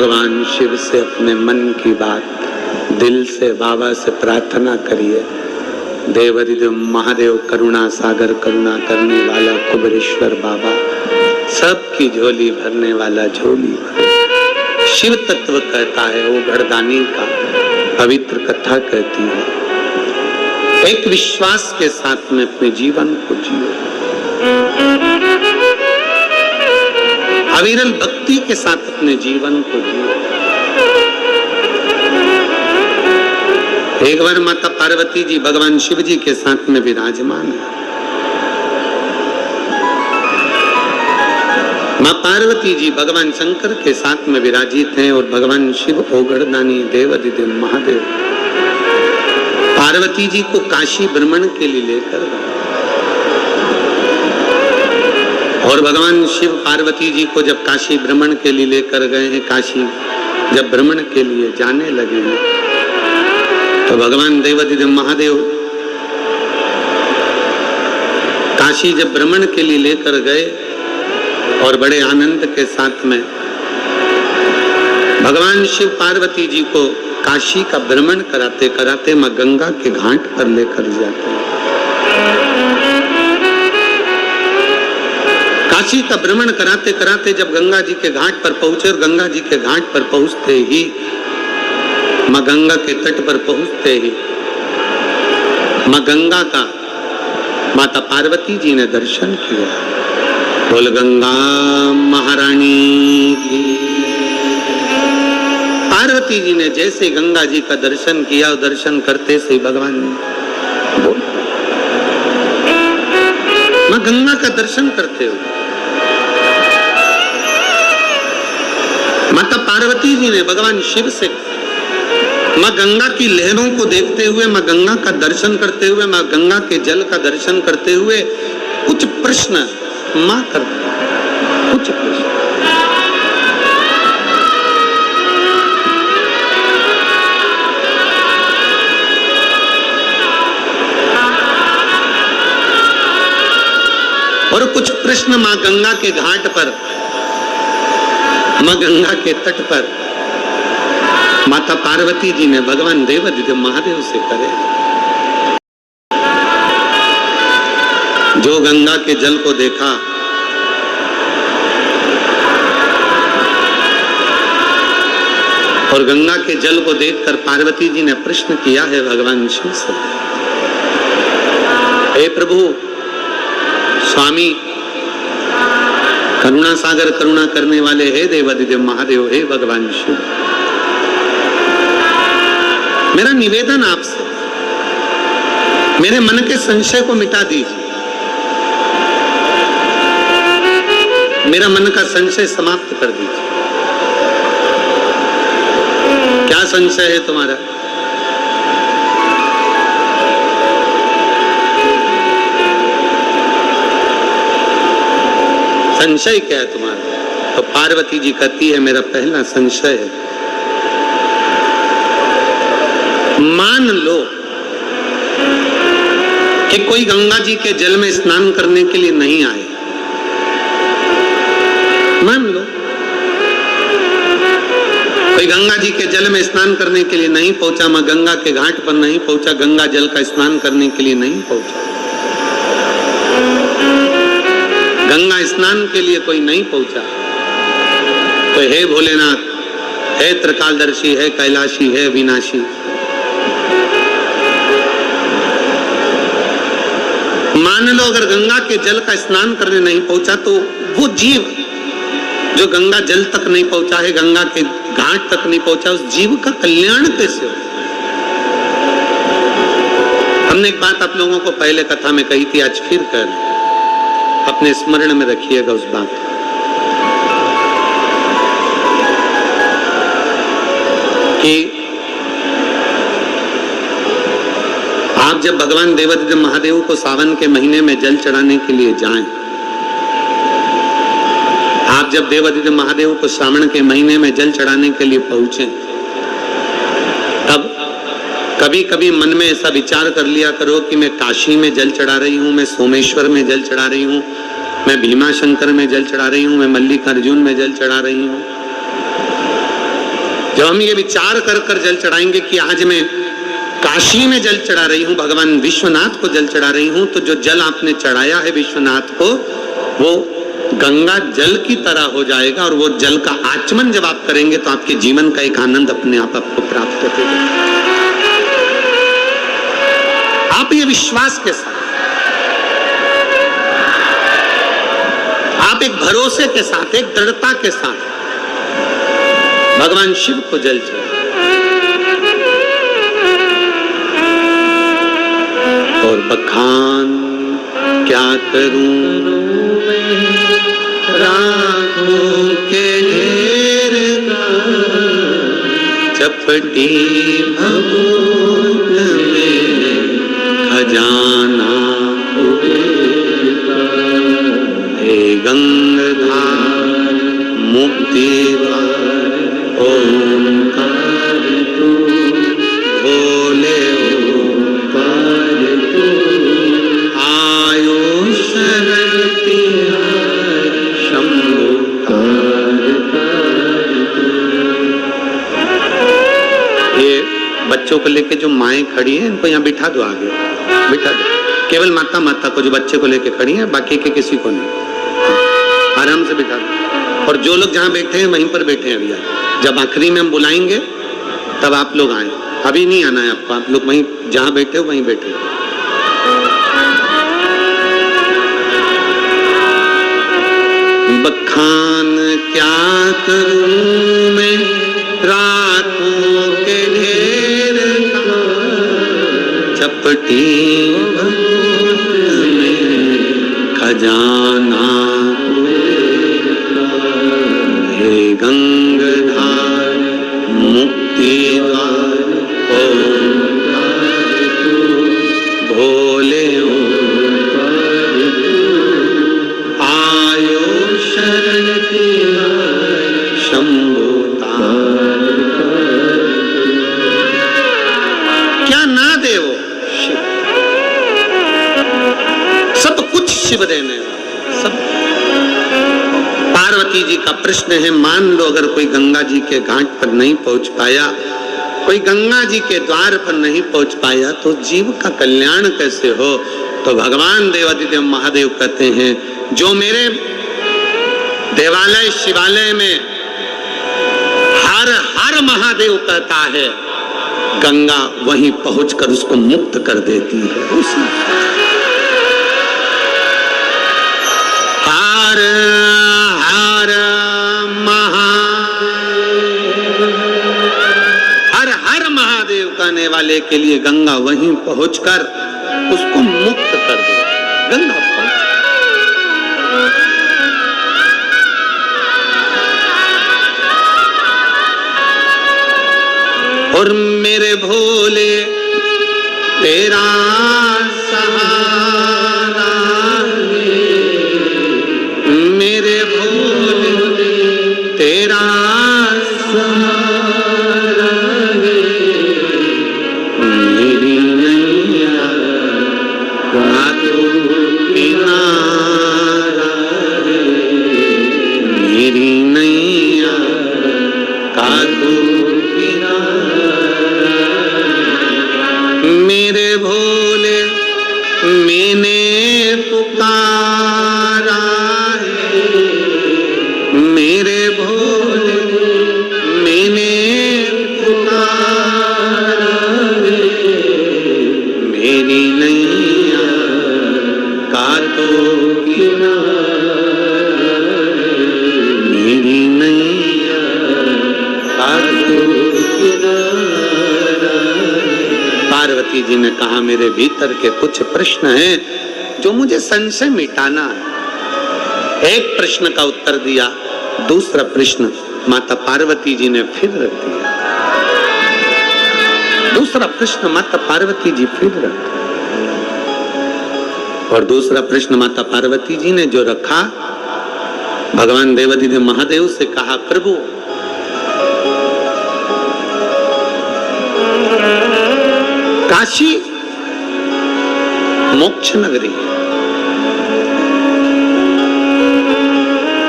भगवान शिव से अपने मन की बात दिल से बाबा से प्रार्थना करिए। देवाधिदेव महादेव करुणा सागर, करुणा करने वाला कुबेरेश्वर बाबा, सबकी झोली भरने वाला झोली भरे। शिव तत्व कहता है, वो घड़दानी का पवित्र कथा कहती है। एक विश्वास के साथ में अपने जीवन को जियो, अविरल भक्ति के साथ अपने जीवन को जियो। एक बार माता पार्वती जी भगवान शिव जी के साथ में विराजमान है। मां पार्वती जी भगवान शंकर के साथ में विराजित हैं और भगवान शिव ओगड़दानी देवाधिदेव महादेव पार्वती जी को काशी भ्रमण के लिए लेकर गए। और भगवान शिव पार्वती जी को जब काशी भ्रमण के लिए लेकर गए हैं, काशी जब भ्रमण के लिए जाने लगे हैं, तो भगवान देवाधिदेव महादेव काशी जब भ्रमण के लिए लेकर गए और बड़े आनंद के साथ में भगवान शिव पार्वती जी को काशी का भ्रमण कराते कराते मां गंगा के घाट पर लेकर जाते हैं। काशी का भ्रमण कराते कराते जब गंगा जी के घाट पर पहुंचे और गंगा जी के घाट पर पहुंचते ही, मां गंगा के तट पर पहुंचते ही मां गंगा का माता पार्वती जी ने दर्शन किया। बोल गंगा महारानी की। पार्वती जी ने जैसे गंगा जी का दर्शन किया, दर्शन करते से भगवान बोल, मां गंगा का दर्शन करते हुए माता पार्वती जी ने भगवान शिव से मां गंगा की लहरों को देखते हुए, मां गंगा का दर्शन करते हुए, मां गंगा के जल का दर्शन करते हुए कुछ प्रश्न मां करते, कुछ प्रश्न। और कुछ प्रश्न मां गंगा के घाट पर, मां गंगा के तट पर माता पार्वती जी ने भगवान देवाधिदेव महादेव से करे। जो गंगा के जल को देखा, और गंगा के जल को देखकर पार्वती जी ने प्रश्न किया है भगवान शिव से, हे प्रभु स्वामी करुणा सागर, करुणा करने वाले, हे देवाधिदेव महादेव, हे भगवान शिव, मेरा निवेदन आपसे, मेरे मन के संशय को मिटा दीजिए, मेरा मन का संशय समाप्त कर दीजिए। क्या संशय है तुम्हारा? संशय क्या है तुम्हारा? तो पार्वती जी कहती है, मेरा पहला संशय है, मान लो कि कोई गंगा जी के जल में स्नान करने के लिए नहीं आए, मान लो कोई गंगा जी के जल में स्नान करने के लिए नहीं पहुंचा, मां गंगा के घाट पर नहीं पहुंचा, गंगा जल का स्नान करने के लिए नहीं पहुंचा, गंगा स्नान के लिए कोई नहीं पहुंचा, तो हे भोलेनाथ, हे त्रिकालदर्शी, है कैलाशी, है विनाशी, मान लो अगर गंगा के जल का स्नान करने नहीं पहुंचा, तो वो जीव जो गंगा जल तक नहीं पहुंचा है, गंगा के घाट तक नहीं पहुंचा, उस जीव का कल्याण कैसे हो? हमने एक बात आप लोगों को पहले कथा में कही थी, आज फिर कह रहे, अपने स्मरण में रखिएगा उस बात कि आप जब भगवान देवाधिदेव महादेव को सावन के महीने में जल चढ़ाने के लिए जाएं, आप जब देवाधिदेव महादेव को सावन के महीने में जल चढ़ाने के लिए पहुंचे, तब कभी कभी मन में ऐसा विचार कर लिया करो कि मैं काशी में जल चढ़ा रही हूँ, मैं सोमेश्वर में जल चढ़ा रही हूँ, मैं भीमाशंकर में जल चढ़ा रही हूँ, मैं मल्लिकार्जुन में जल चढ़ा रही हूँ। जब हम ये विचार कर कर जल चढ़ाएंगे कि आज मैं काशी में जल चढ़ा रही हूं, भगवान विश्वनाथ को जल चढ़ा रही हूं, तो जो जल आपने चढ़ाया है विश्वनाथ को वो गंगा जल की तरह हो जाएगा, और वो जल का आचमन जब आप करेंगे तो आपके जीवन का एक आनंद अपने आप आपको प्राप्त होगा। आप ये विश्वास के साथ, आप एक भरोसे के साथ, एक दृढ़ता के साथ भगवान शिव को जल चढ़ाएं। और बखान क्या करूं राखों के ढेर का, चपटी भभूत में खजाना हे गंगाधार मुक्ति द्वार ओंकार तू, भोले ओंकार तू, आयो शरण तिहार शंभु तार तार तू। ये बच्चों को लेके जो माएं खड़ी हैं इनको यहाँ बिठा दो, आगे बिठा दो। केवल माता माता को जो बच्चे को लेके खड़ी हैं, बाकी के किसी को नहीं, आराम से बिठा दो। और जो लोग जहाँ बैठे हैं वहीं पर बैठे हैं भैया। जब आखिरी में हम बुलाएंगे तब आप लोग आए, अभी नहीं आना है आपको, आप लोग वहीं जहाँ बैठे हो वहीं बैठे। बखान क्या करूं मैं रातों के ढेर का, चपटी में खजाना हे गंगाधार मुक्ति द्वार ओंकार तू, भोले ओंकार तू, आयो शरण तिहार शंभु तार तार। क्या ना दे वो शिव, सब कुछ शिव देने वाला, सब। पार्वती जी का प्रश्न है, मान लो अगर कोई गंगा जी के घाट पर नहीं पहुंच पाया, कोई गंगा जी के द्वार पर नहीं पहुंच पाया, तो जीव का कल्याण कैसे हो? तो भगवान देवादिदेव महादेव कहते हैं, जो मेरे देवालय शिवालय में हर हर महादेव कहता है, गंगा वहीं पहुंचकर उसको मुक्त कर देती है। हर हर महादेव कहने वाले के लिए गंगा वहीं पहुंचकर उसको मुक्त कर दे। गंगा पहुंच, और मेरे भोले तेरा सहारा है, मेरे भोले तेरा सहारा है, मेरी नैया का तू किनारा है, मेरी नैया का तू किनारा, मेरे भोले मैंने पुकारा है, मेरे भोले मैंने पुकारा है, मेरी नैया का तो किनारा, मेरी नैया का तो किनारा। पार्वती जी ने कहा, मेरे भीतर के कुछ प्रश्न हैं जो मुझे संशय मिटाना है। एक प्रश्न का उत्तर दिया, दूसरा प्रश्न माता पार्वती जी ने फिर रख दिया, दूसरा प्रश्न माता पार्वती जी फिर रख दिया, और दूसरा प्रश्न माता पार्वती जी ने जो रखा, भगवान देवादिदेव महादेव से कहा, प्रभु काशी मोक्ष नगरी है,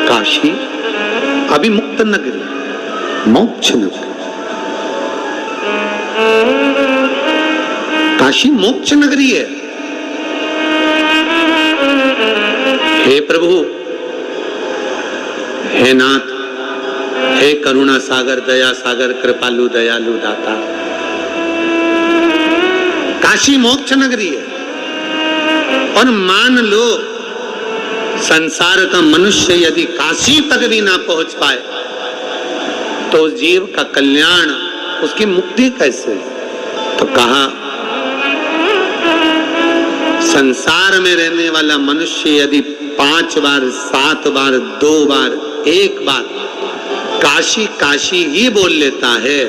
काशी अभी मुक्त नगरी, मोक्ष नगरी, काशी मोक्ष नगरी है। हे प्रभु, हे नाथ, हे करुणा सागर, दया सागर, कृपालु दयालु दाता, काशी मोक्ष नगरी है। और मान लो संसार का मनुष्य यदि काशी तक भी ना पहुंच पाए तो जीव का कल्याण, उसकी मुक्ति कैसे? तो कहा संसार में रहने वाला मनुष्य यदि 5 बार, 7 बार, 2 बार, 1 बार काशी काशी ही बोल लेता है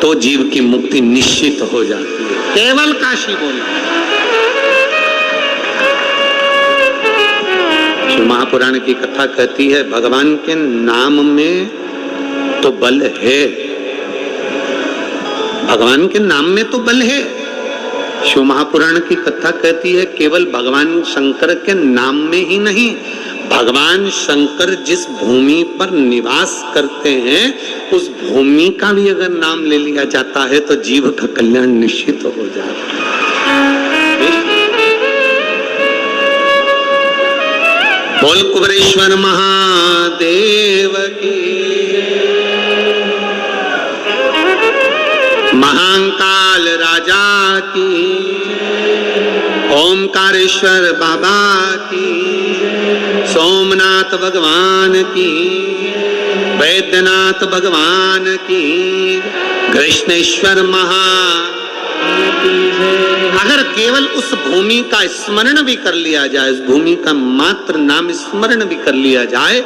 तो जीव की मुक्ति निश्चित हो जाती है। केवल काशी बोलना। शिव महापुराण की कथा कहती है भगवान के नाम में तो बल है, भगवान के नाम में तो बल है। शिव महापुराण की कथा कहती है केवल भगवान शंकर के नाम में ही नहीं, भगवान शंकर जिस भूमि पर निवास करते हैं उस भूमि का भी अगर नाम ले लिया जाता है तो जीव का कल्याण निश्चित हो जाता है। बोल कुबेरेश्वर महादेव की, महाकाल राजा की, ओमकारेश्वर बाबा की, सोमनाथ भगवान की, वैद्यनाथ भगवान की, कृष्णेश्वर महा। अगर केवल उस भूमि का स्मरण भी कर लिया जाए, उस भूमि का मात्र नाम स्मरण भी कर लिया जाए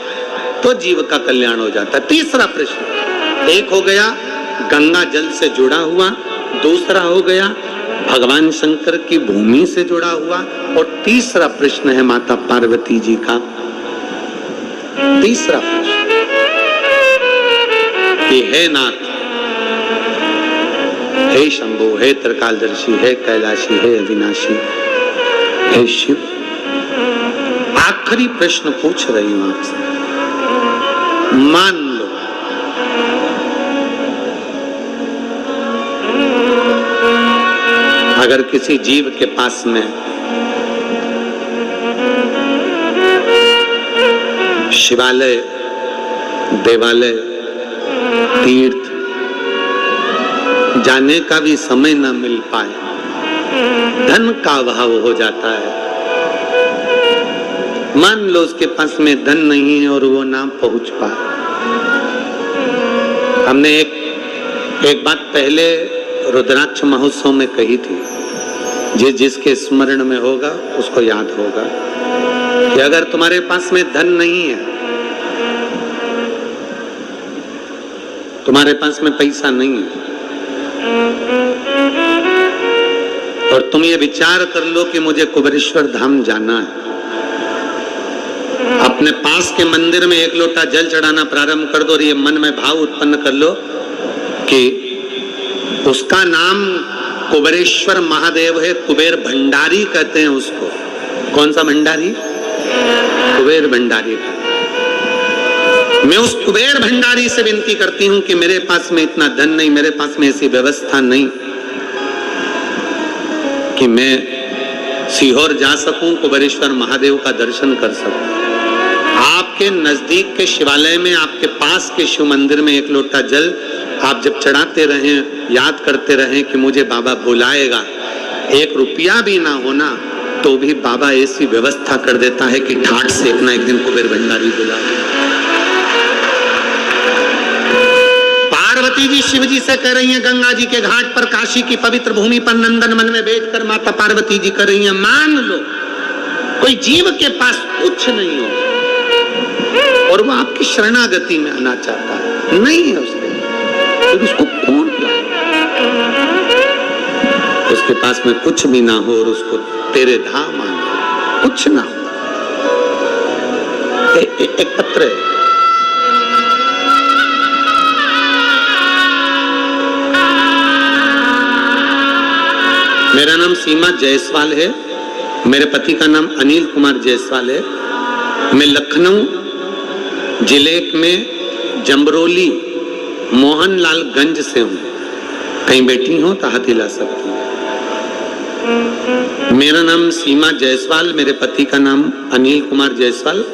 तो जीव का कल्याण हो जाता है। तीसरा प्रश्न, एक हो गया गंगा जल से जुड़ा हुआ, दूसरा हो गया भगवान शंकर की भूमि से जुड़ा हुआ, और तीसरा प्रश्न है माता पार्वती जी का। तीसरा प्रश्न कि हे नाथ, हे शंभु, हे त्रिकालदर्शी, हे कैलाशी, हे अविनाशी, हे शिव, आखिरी प्रश्न पूछ रही हूं आपसे। मान लो अगर किसी जीव के पास में शिवालय, देवालय, तीर्थ जाने का भी समय न मिल पाए, धन का अभाव हो जाता है, मान लो उसके पास में धन नहीं है और वो ना पहुंच पाए। हमने एक बात पहले रुद्राक्ष महोत्सव में कही थी, जिसके स्मरण में होगा उसको याद होगा कि अगर तुम्हारे पास में धन नहीं है, तुम्हारे पास में पैसा नहीं है, और तुम ये विचार कर लो कि मुझे कुबेरेश्वर धाम जाना है, अपने पास के मंदिर में 1 लोटा जल चढ़ाना प्रारंभ कर दो और ये मन में भाव उत्पन्न कर लो कि उसका नाम कुबेरेश्वर महादेव है, कुबेर भंडारी कहते हैं उसको। कौन सा भंडारी? कुबेर भंडारी। मैं उस कुबेर भंडारी से विनती करती हूं कि मेरे पास में इतना धन नहीं, मेरे पास में ऐसी व्यवस्था नहीं कि मैं सीहोर जा सकूं, कुबेरेश्वर महादेव का दर्शन कर सकूं। आपके नजदीक के शिवालय में, आपके पास के शिव मंदिर में 1 लोटा जल आप जब चढ़ाते रहें, याद करते रहें कि मुझे बाबा बुलाएगा, 1 रुपया भी ना होना तो भी बाबा ऐसी व्यवस्था कर देता है कि ठाट से अपना एक दिन कुबेर भंडारी बुला। पार्वती जी शिव जी से कह रही हैं, गंगा जी के घाट पर, काशी की पवित्र भूमि पर नंदन वन में बैठकर माता पार्वती जी कर रही हैं, मान लो कोई जीव के पास कुछ नहीं हो और वो आपकी शरणागति में आना चाहता है, नहीं है उसके, तो उसको कौन लाए? उसके पास में कुछ भी ना हो और उसको तेरे धाम आना, कुछ ना हो। एक पत्र है, मेरा नाम सीमा जायसवाल है, मेरे पति का नाम अनिल कुमार जायसवाल है, मैं लखनऊ जिले में जंबरोली मोहनलालगंज से हूँ। कहीं बैठी हो तो हाथ हिला सकती हूँ। मेरा नाम सीमा जायसवाल, मेरे पति का नाम अनिल कुमार जायसवाल।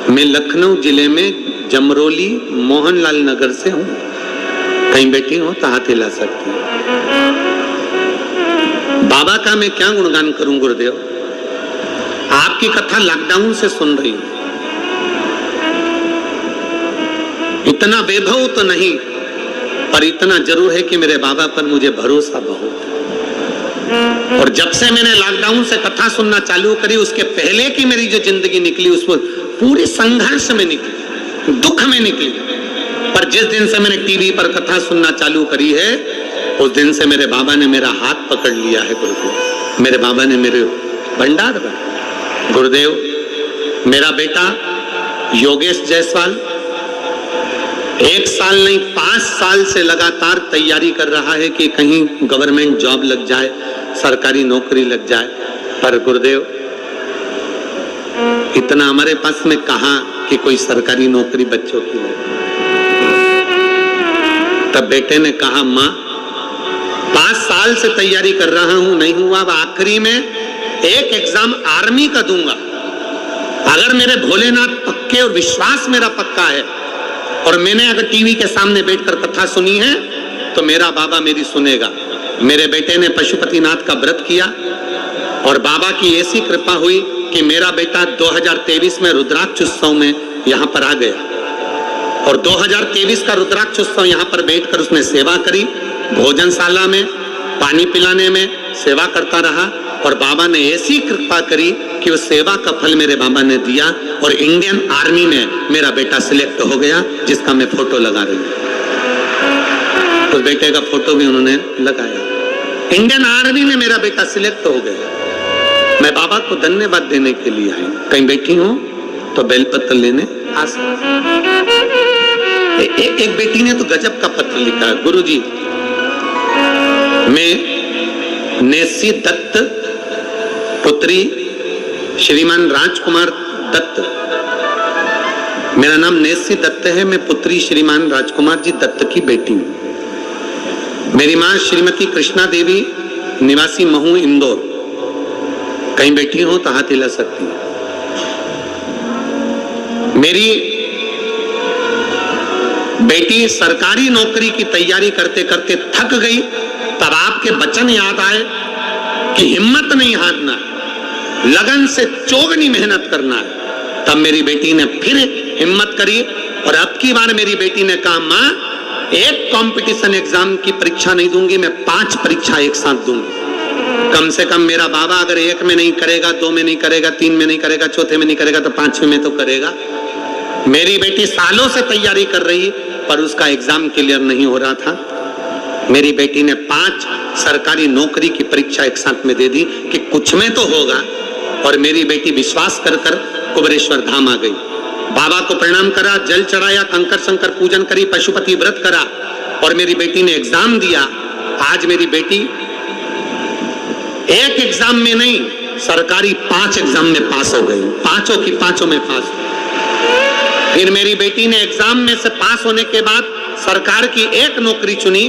मैं लखनऊ जिले में जमरोली मोहनलाल नगर से हूँ। कहीं बैठी हो तो हाथ हिला सकती हूँ। बाबा का मैं क्या गुणगान करूं गुरुदेव, आपकी कथा लॉकडाउन से सुन रही हूं। इतना वैभव तो नहीं, पर इतना जरूर है कि मेरे बाबा पर मुझे भरोसा बहुत है। और जब से मैंने लॉकडाउन से कथा सुनना चालू करी, उसके पहले की मेरी जो जिंदगी निकली उसमें पूरी संघर्ष में निकली, दुख में निकली। पर जिस दिन से मैंने टीवी पर कथा सुनना चालू करी है, उस दिन से मेरे बाबा ने मेरा हाथ पकड़ लिया है गुरुदेव। मेरे बाबा ने मेरे भंडार बना। गुरुदेव, मेरा बेटा योगेश जायसवाल 1 साल नहीं 5 साल से लगातार तैयारी कर रहा है कि कहीं गवर्नमेंट जॉब लग जाए, सरकारी नौकरी लग जाए। पर गुरुदेव, इतना हमारे पास में कहा कि कोई सरकारी नौकरी बच्चों की हो। तब बेटे ने कहा, माँ 5 साल से तैयारी कर रहा हूं, नहीं हुआ। अब आखिरी में एक एग्जाम आर्मी का दूंगा। अगर मेरे भोलेनाथ पक्के और विश्वास मेरा पक्का है, और मैंने अगर टीवी के सामने बैठकर कथा सुनी है, तो मेरा बाबा मेरी सुनेगा। मेरे बेटे ने पशुपतिनाथ का व्रत किया, और बाबा की ऐसी कृपा हुई कि मेरा बेटा 2023 में रुद्राक्ष उत्सव में यहाँ पर आ गया। और 2023 का रुद्राक्ष उत्सव यहाँ पर बैठकर उसने सेवा करी। भोजनशाला में पानी पिलाने में सेवा करता रहा, और बाबा ने ऐसी कृपा करी कि उस सेवा का फल मेरे बाबा ने दिया, और इंडियन आर्मी में मेरा बेटा सिलेक्ट हो गया, जिसका मैं फोटो लगा रही हूँ। उस बेटे का फोटो भी उन्होंने लगाया। इंडियन आर्मी में मेरा बेटा सिलेक्ट हो गया। मैं बाबा को धन्यवाद देने के लिए आई। कहीं बैठी हूँ तो बेलपत्र लेने आ सकती। एक बेटी ने तो गजब का पत्र लिखा, गुरुजी मैं नेसी दत्त पुत्री श्रीमान राजकुमार दत्त, मेरा नाम नेसी दत्त है, मैं पुत्री श्रीमान राजकुमार जी दत्त की बेटी हूं। मेरी मां श्रीमती कृष्णा देवी, निवासी महू इंदौर। कहीं बैठी हो तो हाथ हिला सकती है। मेरी बेटी सरकारी नौकरी की तैयारी करते करते थक गई, तब आपके वचन याद आए कि हिम्मत नहीं हारना, लगन से चौगनी मेहनत करना है। तब मेरी बेटी ने फिर हिम्मत करी, और अब की बार मेरी बेटी ने कहा, मां एक कंपटीशन एग्जाम की परीक्षा नहीं दूंगी, मैं 5 परीक्षा एक साथ दूंगी। कम से कम मेरा बाबा अगर 1 में नहीं करेगा, 2 में नहीं करेगा, 3 में नहीं करेगा, 4थे में नहीं करेगा, तो 5वें में तो करेगा। मेरी बेटी सालों से तैयारी कर रही, पर उसका एग्जाम क्लियर नहीं हो रहा था। मेरी बेटी ने 5 सरकारी नौकरी की परीक्षा एक साथ में दे दी कि कुछ में तो होगा। और मेरी बेटी विश्वास कर कर कुबेरेश्वर धाम आ गई। बाबा को प्रणाम करा, जल चढ़ाया, कंकर शंकर पूजन करी, पशुपति व्रत करा, और मेरी बेटी ने एग्जाम दिया। आज मेरी बेटी एक एग्जाम में नहीं, सरकारी 5 एग्जाम में पास हो गई, 5 की 5 में पास। फिर मेरी बेटी ने एग्जाम में से पास होने के बाद सरकार की एक नौकरी चुनी,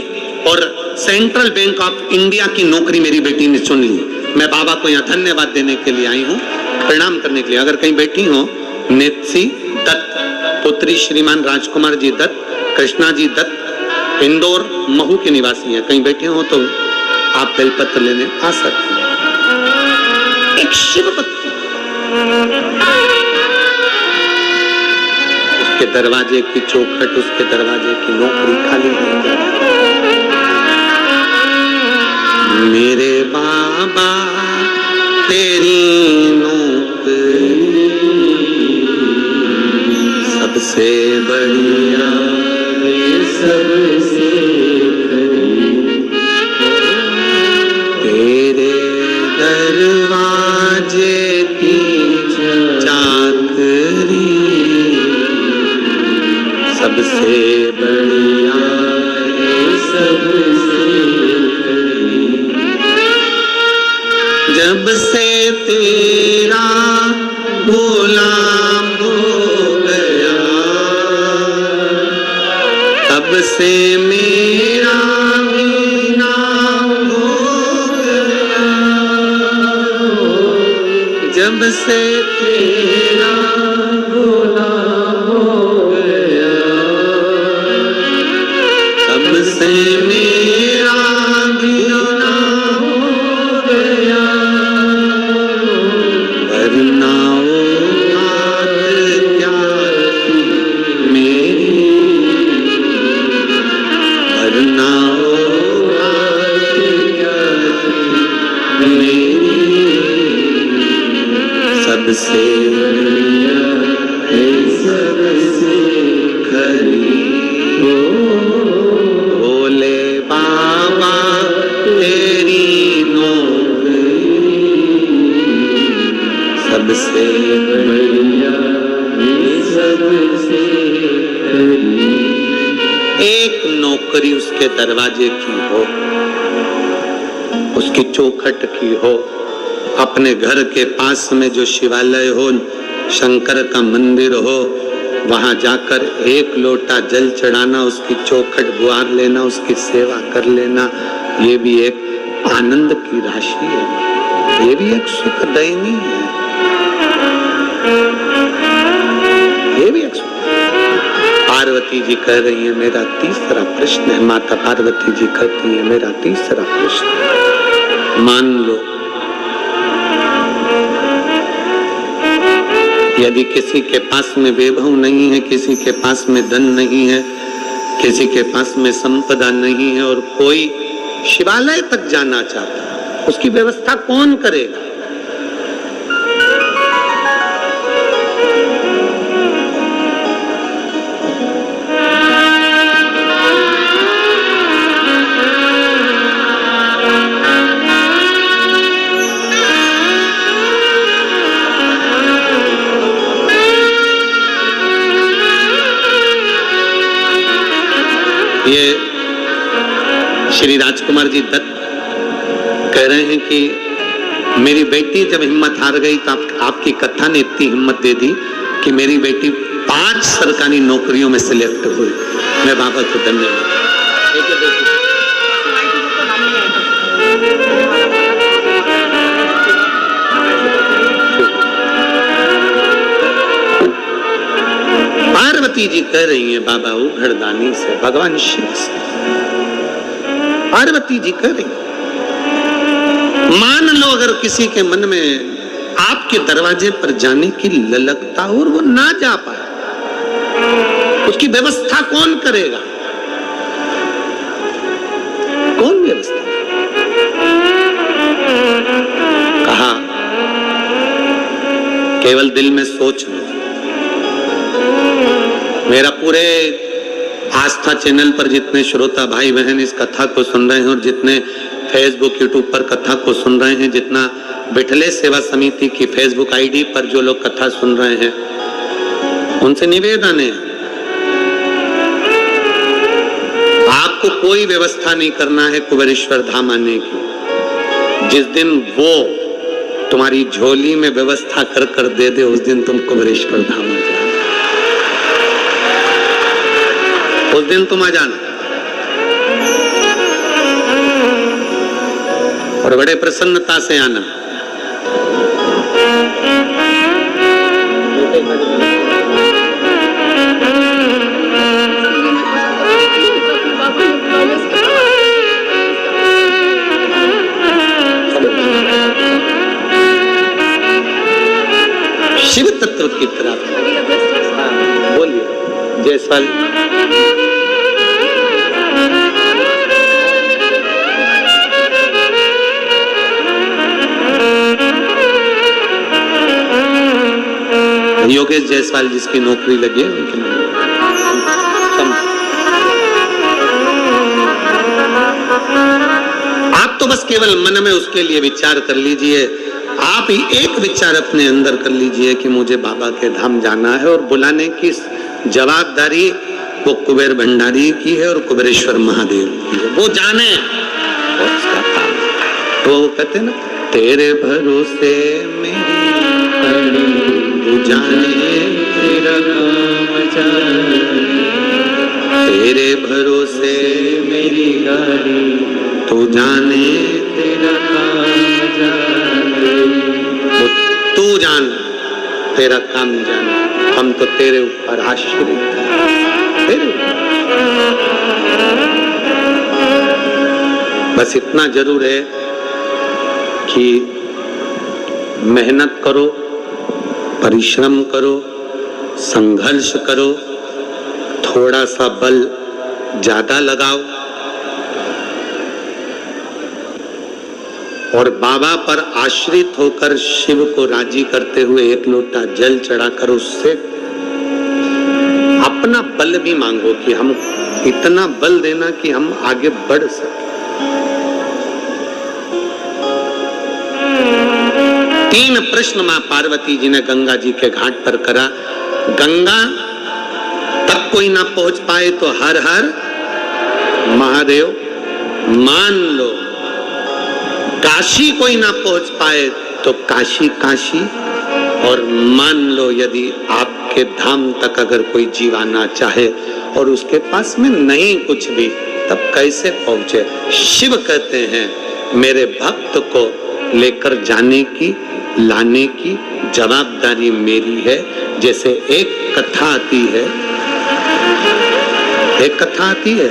और सेंट्रल बैंक ऑफ इंडिया की नौकरी मेरी बेटी ने चुन ली। मैं बाबा को यहाँ धन्यवाद देने के लिए आई हूँ, प्रणाम करने के लिए। अगर कहीं बैठी हो, नेत्सी दत्त पुत्री श्रीमान राजकुमार जी दत्त, कृष्णा जी दत्त, इंदौर महू के निवासी हैं। कहीं बैठे हो तो आप बेलपत्र लेने आ सकते हैं। एक शिव भक्ति, उसके दरवाजे की चौखट, उसके दरवाजे की नौकरी खाली है। मेरे बाबा तेरी नौकरी सबसे बढ़िया, सबसे तेरे दरवाजे की चाकरी सबसे बढ़िया, सबसे जब से तेरा गुलाम हो गया, तब से मेरा भी नाम हो गया। सबसे तेरा भोला हो गया, सबसे मेरा भिड़ना हो गया, वरना वो बात क्या थी मेरी, वरना वो बात क्या थी मेरी, सबसे सबसे खरी भोले बाबा तेरी नौकरी, सबसे बढ़िया सबसे खरी। एक नौकरी उसके दरवाजे की हो, उसकी चौखट की हो, अपने घर के पास में जो शिवालय हो, शंकर का मंदिर हो, वहां जाकर एक लोटा जल चढ़ाना, उसकी चौखट गुहार लेना, उसकी सेवा कर लेना, ये भी एक आनंद की राशि है, ये भी एक सुखदायिनी है, ये भी एक सुख। पार्वती जी कह रही है मेरा तीसरा प्रश्न है, माता पार्वती जी कहती है मेरा तीसरा प्रश्न, मान लो यदि किसी के पास में वैभव नहीं है, किसी के पास में धन नहीं है, किसी के पास में संपदा नहीं है और कोई शिवालय तक जाना चाहता है, उसकी व्यवस्था कौन करेगा? ये श्री राजकुमार जी दत्त कह रहे हैं कि मेरी बेटी जब हिम्मत हार गई तो आपकी कथा ने इतनी हिम्मत दे दी कि मेरी बेटी 5 सरकारी नौकरियों में सिलेक्ट हुई। मैं बाबा को धन्यवाद। पार्वती जी कह रही हैं बाबा उघड़दानी से, भगवान शिव से। पार्वती जी कह रही, मान लो अगर किसी के मन में आपके दरवाजे पर जाने की ललकता और वो ना जा पाए, उसकी व्यवस्था कौन करेगा? कौन व्यवस्था? कहा केवल दिल में सोच लो। मेरा पूरे आस्था चैनल पर जितने श्रोता भाई बहन इस कथा को सुन रहे हैं और जितने फेसबुक यूट्यूब पर कथा को सुन रहे हैं, जितना बिठले सेवा समिति की फेसबुक आईडी पर जो लोग कथा सुन रहे हैं, उनसे निवेदन है आपको कोई व्यवस्था नहीं करना है कुबेरेश्वर धाम आने की। जिस दिन वो तुम्हारी झोली में व्यवस्था कर कर दे दे, उस दिन तुम कुबेरेश्वर धाम आ जाओ, उस दिन तुम आ जाना और बड़े प्रसन्नता से आना। शिव तत्व की तरफ बोलिए जयसवाल। योगेश जायसवाल जिसकी नौकरी लगी है उनकी आप तो बस केवल मन में उसके लिए विचार कर लीजिए। आप ही एक विचार अपने अंदर कर लीजिए कि मुझे बाबा के धाम जाना है, और बुलाने की जवाबदारी वो कुबेर भंडारी की है और कुबेरेश्वर महादेव की है। वो जाने और उसका काम। तो वो कहते ना, तेरे भरोसे मेरी तू जाने तेरा काम जाने, तेरे भरोसे मेरी गाड़ी तू जाने तेरा काम जाने। तू तू जान, तेरा काम जान, हम तो तेरे ऊपर आश्रित हैं, तेरे ऊपर। बस इतना जरूर है कि मेहनत करो, परिश्रम करो, संघर्ष करो, थोड़ा सा बल ज्यादा लगाओ और बाबा पर आश्रित होकर शिव को राजी करते हुए एक लोटा जल चढ़ाकर उससे अपना बल भी मांगो कि हम इतना बल देना कि हम आगे बढ़ सके। 3 प्रश्न मां पार्वती जी ने गंगा जी के घाट पर करा। गंगा तक कोई ना पहुंच पाए तो हर हर महादेव मान लो, काशी कोई ना पहुंच पाए तो काशी काशी, और मान लो यदि आपके धाम तक अगर कोई जीव आना चाहे और उसके पास में नहीं कुछ भी, तब कैसे पहुंचे। शिव कहते हैं मेरे भक्त को लेकर जाने की, लाने की जवाबदारी मेरी है। जैसे एक कथा आती है, एक कथा आती है,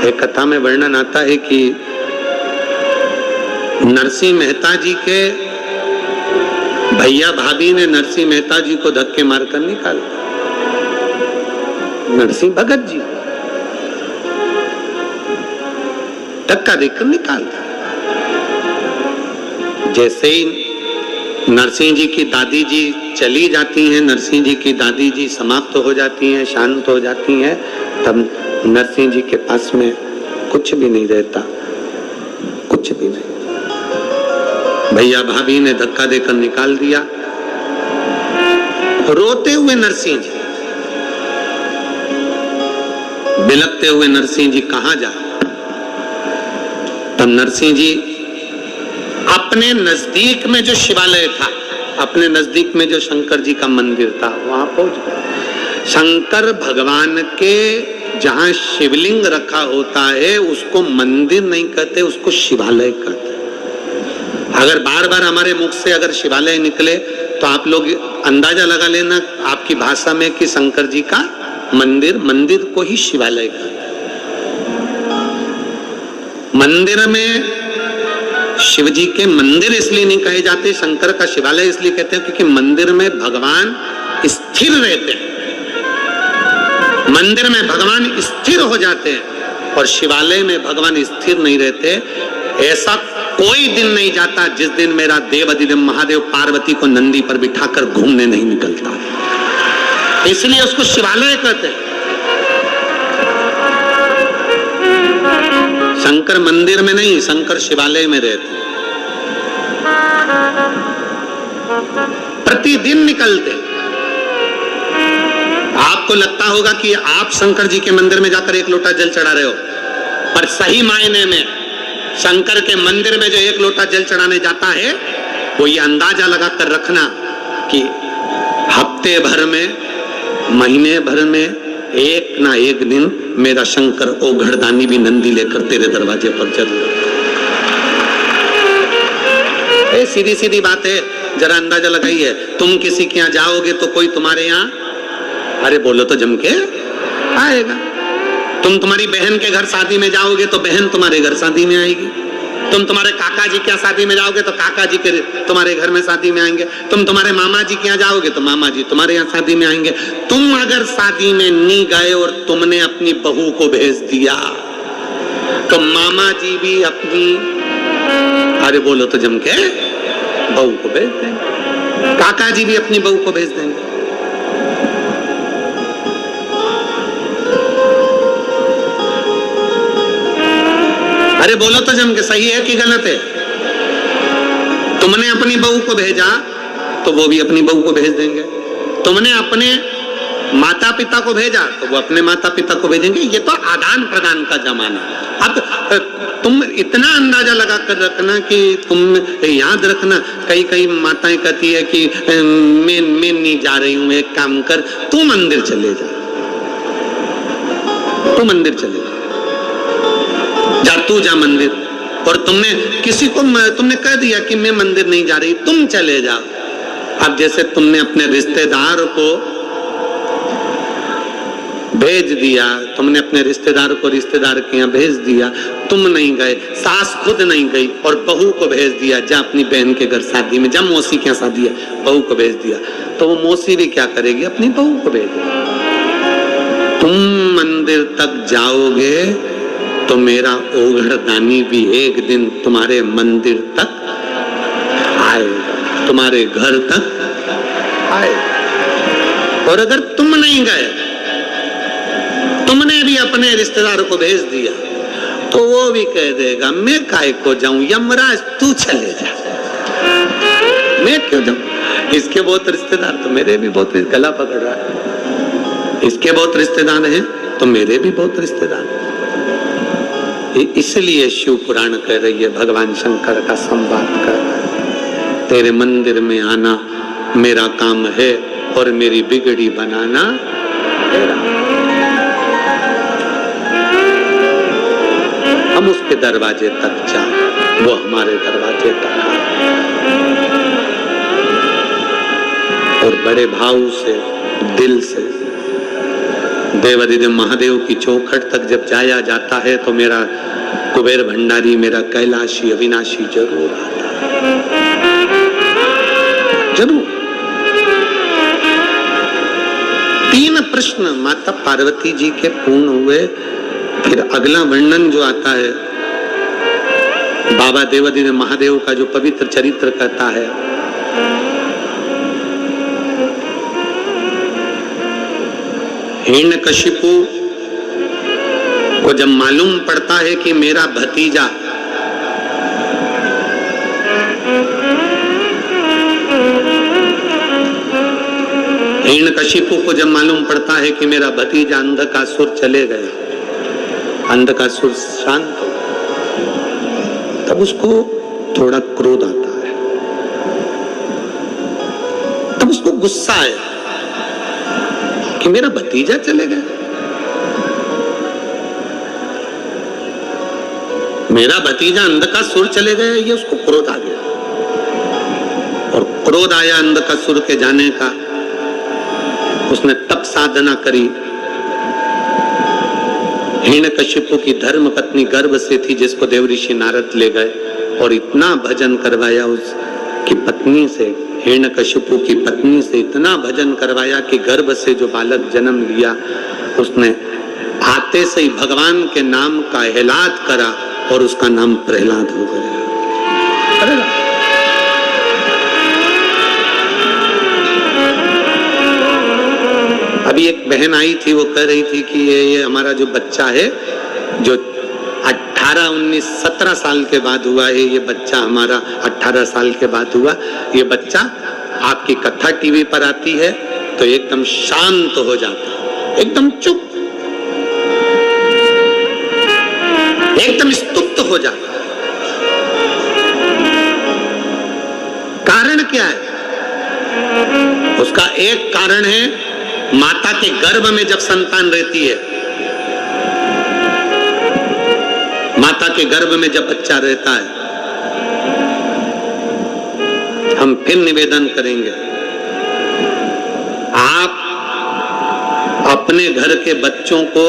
एक कथा में वर्णन आता है कि नरसिंह मेहता जी के भैया भाभी ने नरसिंह मेहता जी को धक्के मारकर निकाल दिया। नरसिंह भगत जी धक्का देकर निकाल दिया। जैसे ही नरसिंह जी की दादी जी चली जाती हैं, नरसिंह जी की दादी जी समाप्त हो जाती हैं, शांत हो जाती हैं, तब नरसिंह जी के पास में कुछ भी नहीं रहता, कुछ भी नहीं। भैया भाभी ने धक्का देकर निकाल दिया। रोते हुए नरसिंह जी, बिलखते हुए नरसिंह जी कहां जाए। तब नरसिंह जी अपने नजदीक में जो शिवालय था, अपने नजदीक में जो शंकर जी का मंदिर था, वहां पहुंच गए। शंकर भगवान के जहां शिवलिंग रखा होता है उसको मंदिर नहीं कहते, उसको शिवालय कहते। अगर बार बार हमारे मुख से अगर शिवालय निकले तो आप लोग अंदाजा लगा लेना आपकी भाषा में कि शंकर जी का मंदिर, मंदिर को ही शिवालय कहते। मंदिर में शिव जी के मंदिर इसलिए नहीं कहे जाते, शंकर का शिवालय इसलिए कहते हैं क्योंकि मंदिर में भगवान स्थिर रहते हैं, मंदिर में भगवान स्थिर हो जाते हैं और शिवालय में भगवान स्थिर नहीं रहते। ऐसा कोई दिन नहीं जाता जिस दिन मेरा देवाधिदेव महादेव पार्वती को नंदी पर बिठाकर घूमने नहीं निकलता, इसलिए उसको शिवालय कहते हैं। शंकर मंदिर में नहीं, शंकर शिवालय में रहते, प्रतिदिन निकलते। आपको लगता होगा कि आप शंकर जी के मंदिर में जाकर एक लोटा जल चढ़ा रहे हो, पर सही मायने में शंकर के मंदिर में जो एक लोटा जल चढ़ाने जाता है वो ये अंदाजा लगाकर रखना कि हफ्ते भर में, महीने भर में एक ना एक दिन मेरा शंकर ओघड़दानी भी नंदी लेकर तेरे दरवाजे पर जरूर। सीधी सीधी बात है, जरा अंदाजा लगाइए। तुम किसी के यहाँ जाओगे तो कोई तुम्हारे यहाँ, अरे बोलो तो जम के आएगा। तुम तुम्हारी बहन के घर शादी में जाओगे तो बहन तुम्हारे घर शादी में आएगी। तुम तुम्हारे काका जी के शादी में जाओगे तो काका जी के तुम्हारे घर में शादी में आएंगे। तुम तुम्हारे मामा जी के यहाँ जाओगे तो मामा जी तुम्हारे यहाँ शादी में आएंगे। तुम अगर शादी में नहीं गए और तुमने अपनी बहू को भेज दिया तो मामा जी भी अपनी, अरे बोलो तो जम के, बहू को भेज देंगे, काका जी भी अपनी बहू को भेज देंगे। अरे बोलो तो जम के, सही है कि गलत है? तुमने अपनी बहू को भेजा तो वो भी अपनी बहू को भेज देंगे। तुमने अपने माता पिता को भेजा तो वो अपने माता पिता को भेजेंगे। ये तो आदान प्रदान का जमाना। अब तुम इतना अंदाजा लगा कर रखना कि तुम याद रखना, कई माताएं कहती है कि मैं नहीं जा रही हूं, एक काम कर, तू मंदिर चले जा, तू मंदिर चले जा, तू जा मंदिर। और तुमने किसी को तुमने कह दिया कि मैं मंदिर नहीं जा रही, तुम चले जाओ, अब जैसे तुमने अपने रिश्तेदार को भेज दिया, तुमने अपने रिश्तेदार को रिश्तेदार के यहाँ भेज दिया, तुम नहीं गए, सास खुद नहीं गई और बहू को भेज दिया, जा अपनी बहन के घर शादी में, जा मौसी के यहाँ शादी है, बहू को भेज दिया, तो वो मौसी भी क्या करेगी, अपनी बहू को भेज देगी। तुम मंदिर तक जाओगे तो मेरा ओघड़दानी भी एक दिन तुम्हारे मंदिर तक आएगा, तुम्हारे घर तक आएगा। और अगर तुम नहीं गए, तुमने भी अपने रिश्तेदार को भेज दिया, तो वो भी कह देगा मैं काहे को जाऊं, यमराज तू चले जा, मैं क्यों जाऊं। इसके बहुत रिश्तेदार, तो मेरे भी बहुत, गला पकड़ रहा है, इसके बहुत रिश्तेदार हैं तो मेरे भी बहुत रिश्तेदार हैं। इसलिए शिव पुराण कह रही है, भगवान शंकर का संवाद कर, तेरे मंदिर में आना मेरा काम है और मेरी बिगड़ी बनाना तेरा। हम उसके दरवाजे तक जाए, वो हमारे दरवाजे तक आए, और बड़े भाव से, दिल से देवाधिदेव महादेव की चौखट तक जब जाया जाता है तो मेरा कुबेर भंडारी, मेरा कैलाशी अविनाशी जरूर आता है, जरूर। 3 प्रश्न माता पार्वती जी के पूर्ण हुए। फिर अगला वर्णन जो आता है बाबा देवाधिदेव महादेव का, जो पवित्र चरित्र कहता है, हिरण्यकशिपु को जब मालूम पड़ता है कि मेरा भतीजा हिरण्यकशिपु को जब मालूम पड़ता है कि मेरा भतीजा अंधकासुर चले गए, अंधकासुर शांत हो, तब उसको थोड़ा क्रोध आता है, तब उसको गुस्सा है कि मेरा भतीजा चले गए, मेरा भतीजा अंधकासुर चले गए, ये उसको क्रोध आ गया। और क्रोध आया अंधकासुर के जाने का, उसने तप साधना करी। हिरण्यकशिपु की धर्म पत्नी गर्भ से थी, जिसको देवऋषि नारद ले गए और इतना भजन करवाया उसकी पत्नी से, हिरण्यकशिपु की पत्नी से इतना भजन करवाया कि गर्भ से जो बालक जन्म लिया, उसने आते से ही भगवान के नाम का एलान करा और उसका नाम प्रहलाद हो गया। अभी एक बहन आई थी, वो कह रही थी कि ये हमारा जो बच्चा है, जो 18, 19, 17 साल के बाद हुआ है, ये बच्चा हमारा 18 साल के बाद हुआ, ये बच्चा आपकी कथा टीवी पर आती है तो एकदम शांत हो जाता, एकदम चुप, एकदम स्तुप्त हो जाता। कारण क्या है? उसका एक कारण है, माता के गर्भ में जब संतान रहती है, माता के गर्भ में जब बच्चा रहता है, हम फिर निवेदन करेंगे, आप अपने घर के बच्चों को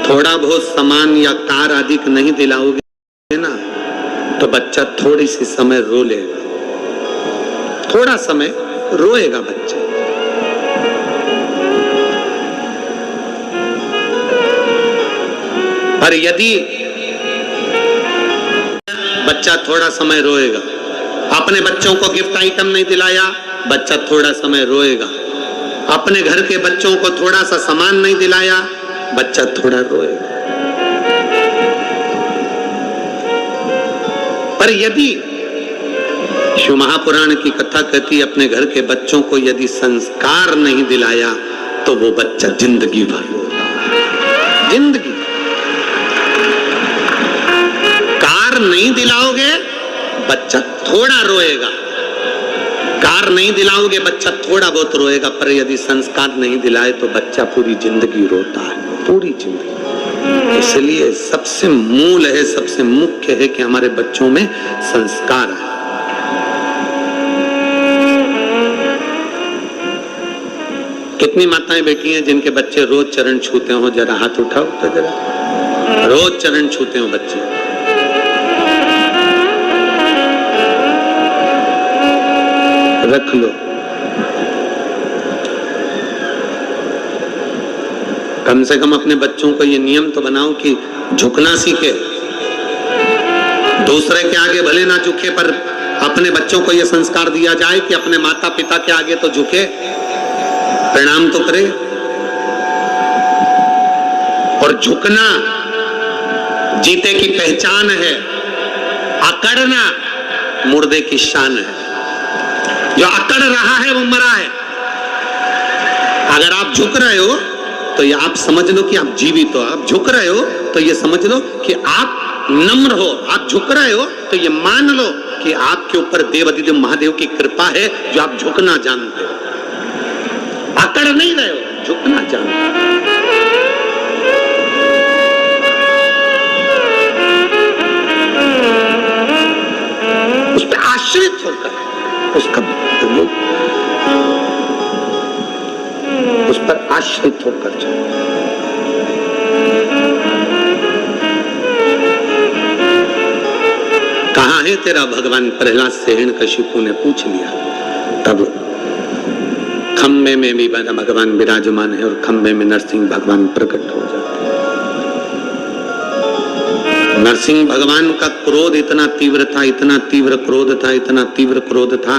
थोड़ा बहुत सामान या कार आदि नहीं दिलाओगे ना, तो बच्चा थोड़ी सी समय रो लेगा, थोड़ा समय रोएगा बच्चा। पर यदि बच्चा थोड़ा समय रोएगा, अपने बच्चों को गिफ्ट आइटम नहीं दिलाया, बच्चा थोड़ा समय रोएगा, अपने घर के बच्चों को थोड़ा सा सामान नहीं दिलाया, बच्चा थोड़ा रोएगा। पर यदि शिव महापुराण की कथा कहती, अपने घर के बच्चों को यदि संस्कार नहीं दिलाया तो वो बच्चा जिंदगी भर रोता है, जिंदगी। कार नहीं दिलाओगे बच्चा थोड़ा रोएगा, कार नहीं दिलाओगे बच्चा थोड़ा बहुत रोएगा, पर यदि संस्कार नहीं दिलाए तो बच्चा पूरी जिंदगी रोता है, पूरी जिंदगी। इसलिए सबसे मूल है, सबसे मुख्य है कि हमारे बच्चों में संस्कार है। कितनी माताएं बैठी हैं जिनके बच्चे रोज चरण छूते हो? जरा हाथ उठाओ तो जरा। रोज चरण छूते हो बच्चे? रख लो। कम से कम अपने बच्चों को ये नियम तो बनाओ कि झुकना सीखे। दूसरे के आगे भले ना झुके, पर अपने बच्चों को ये संस्कार दिया जाए कि अपने माता पिता के आगे तो झुके, प्रणाम तो करे। और झुकना जीते की पहचान है, अकड़ना मुर्दे की शान है। जो अकड़ रहा है वो मरा है। अगर आप झुक रहे हो तो ये आप समझ लो कि आप जीवित हो। आप झुक रहे हो तो ये समझ लो कि आप नम्र हो। आप झुक रहे हो तो ये मान लो कि आपके ऊपर देवाधिदेव महादेव की कृपा है जो आप झुकना जानते हो। अकड़ नहीं रहे हो, झुकना जानते हो। उस पर आश्रित होकर उस पर आश्रित होकर चलो। कहाँ है तेरा भगवान? प्रहलाद से हिरण्यकशिपु ने पूछ लिया। तब खंबे में भी भगवान विराजमान है और खंबे में नरसिंह भगवान प्रकट हो जाते हैं। नरसिंह भगवान का क्रोध इतना तीव्र था, इतना तीव्र क्रोध था, इतना तीव्र क्रोध था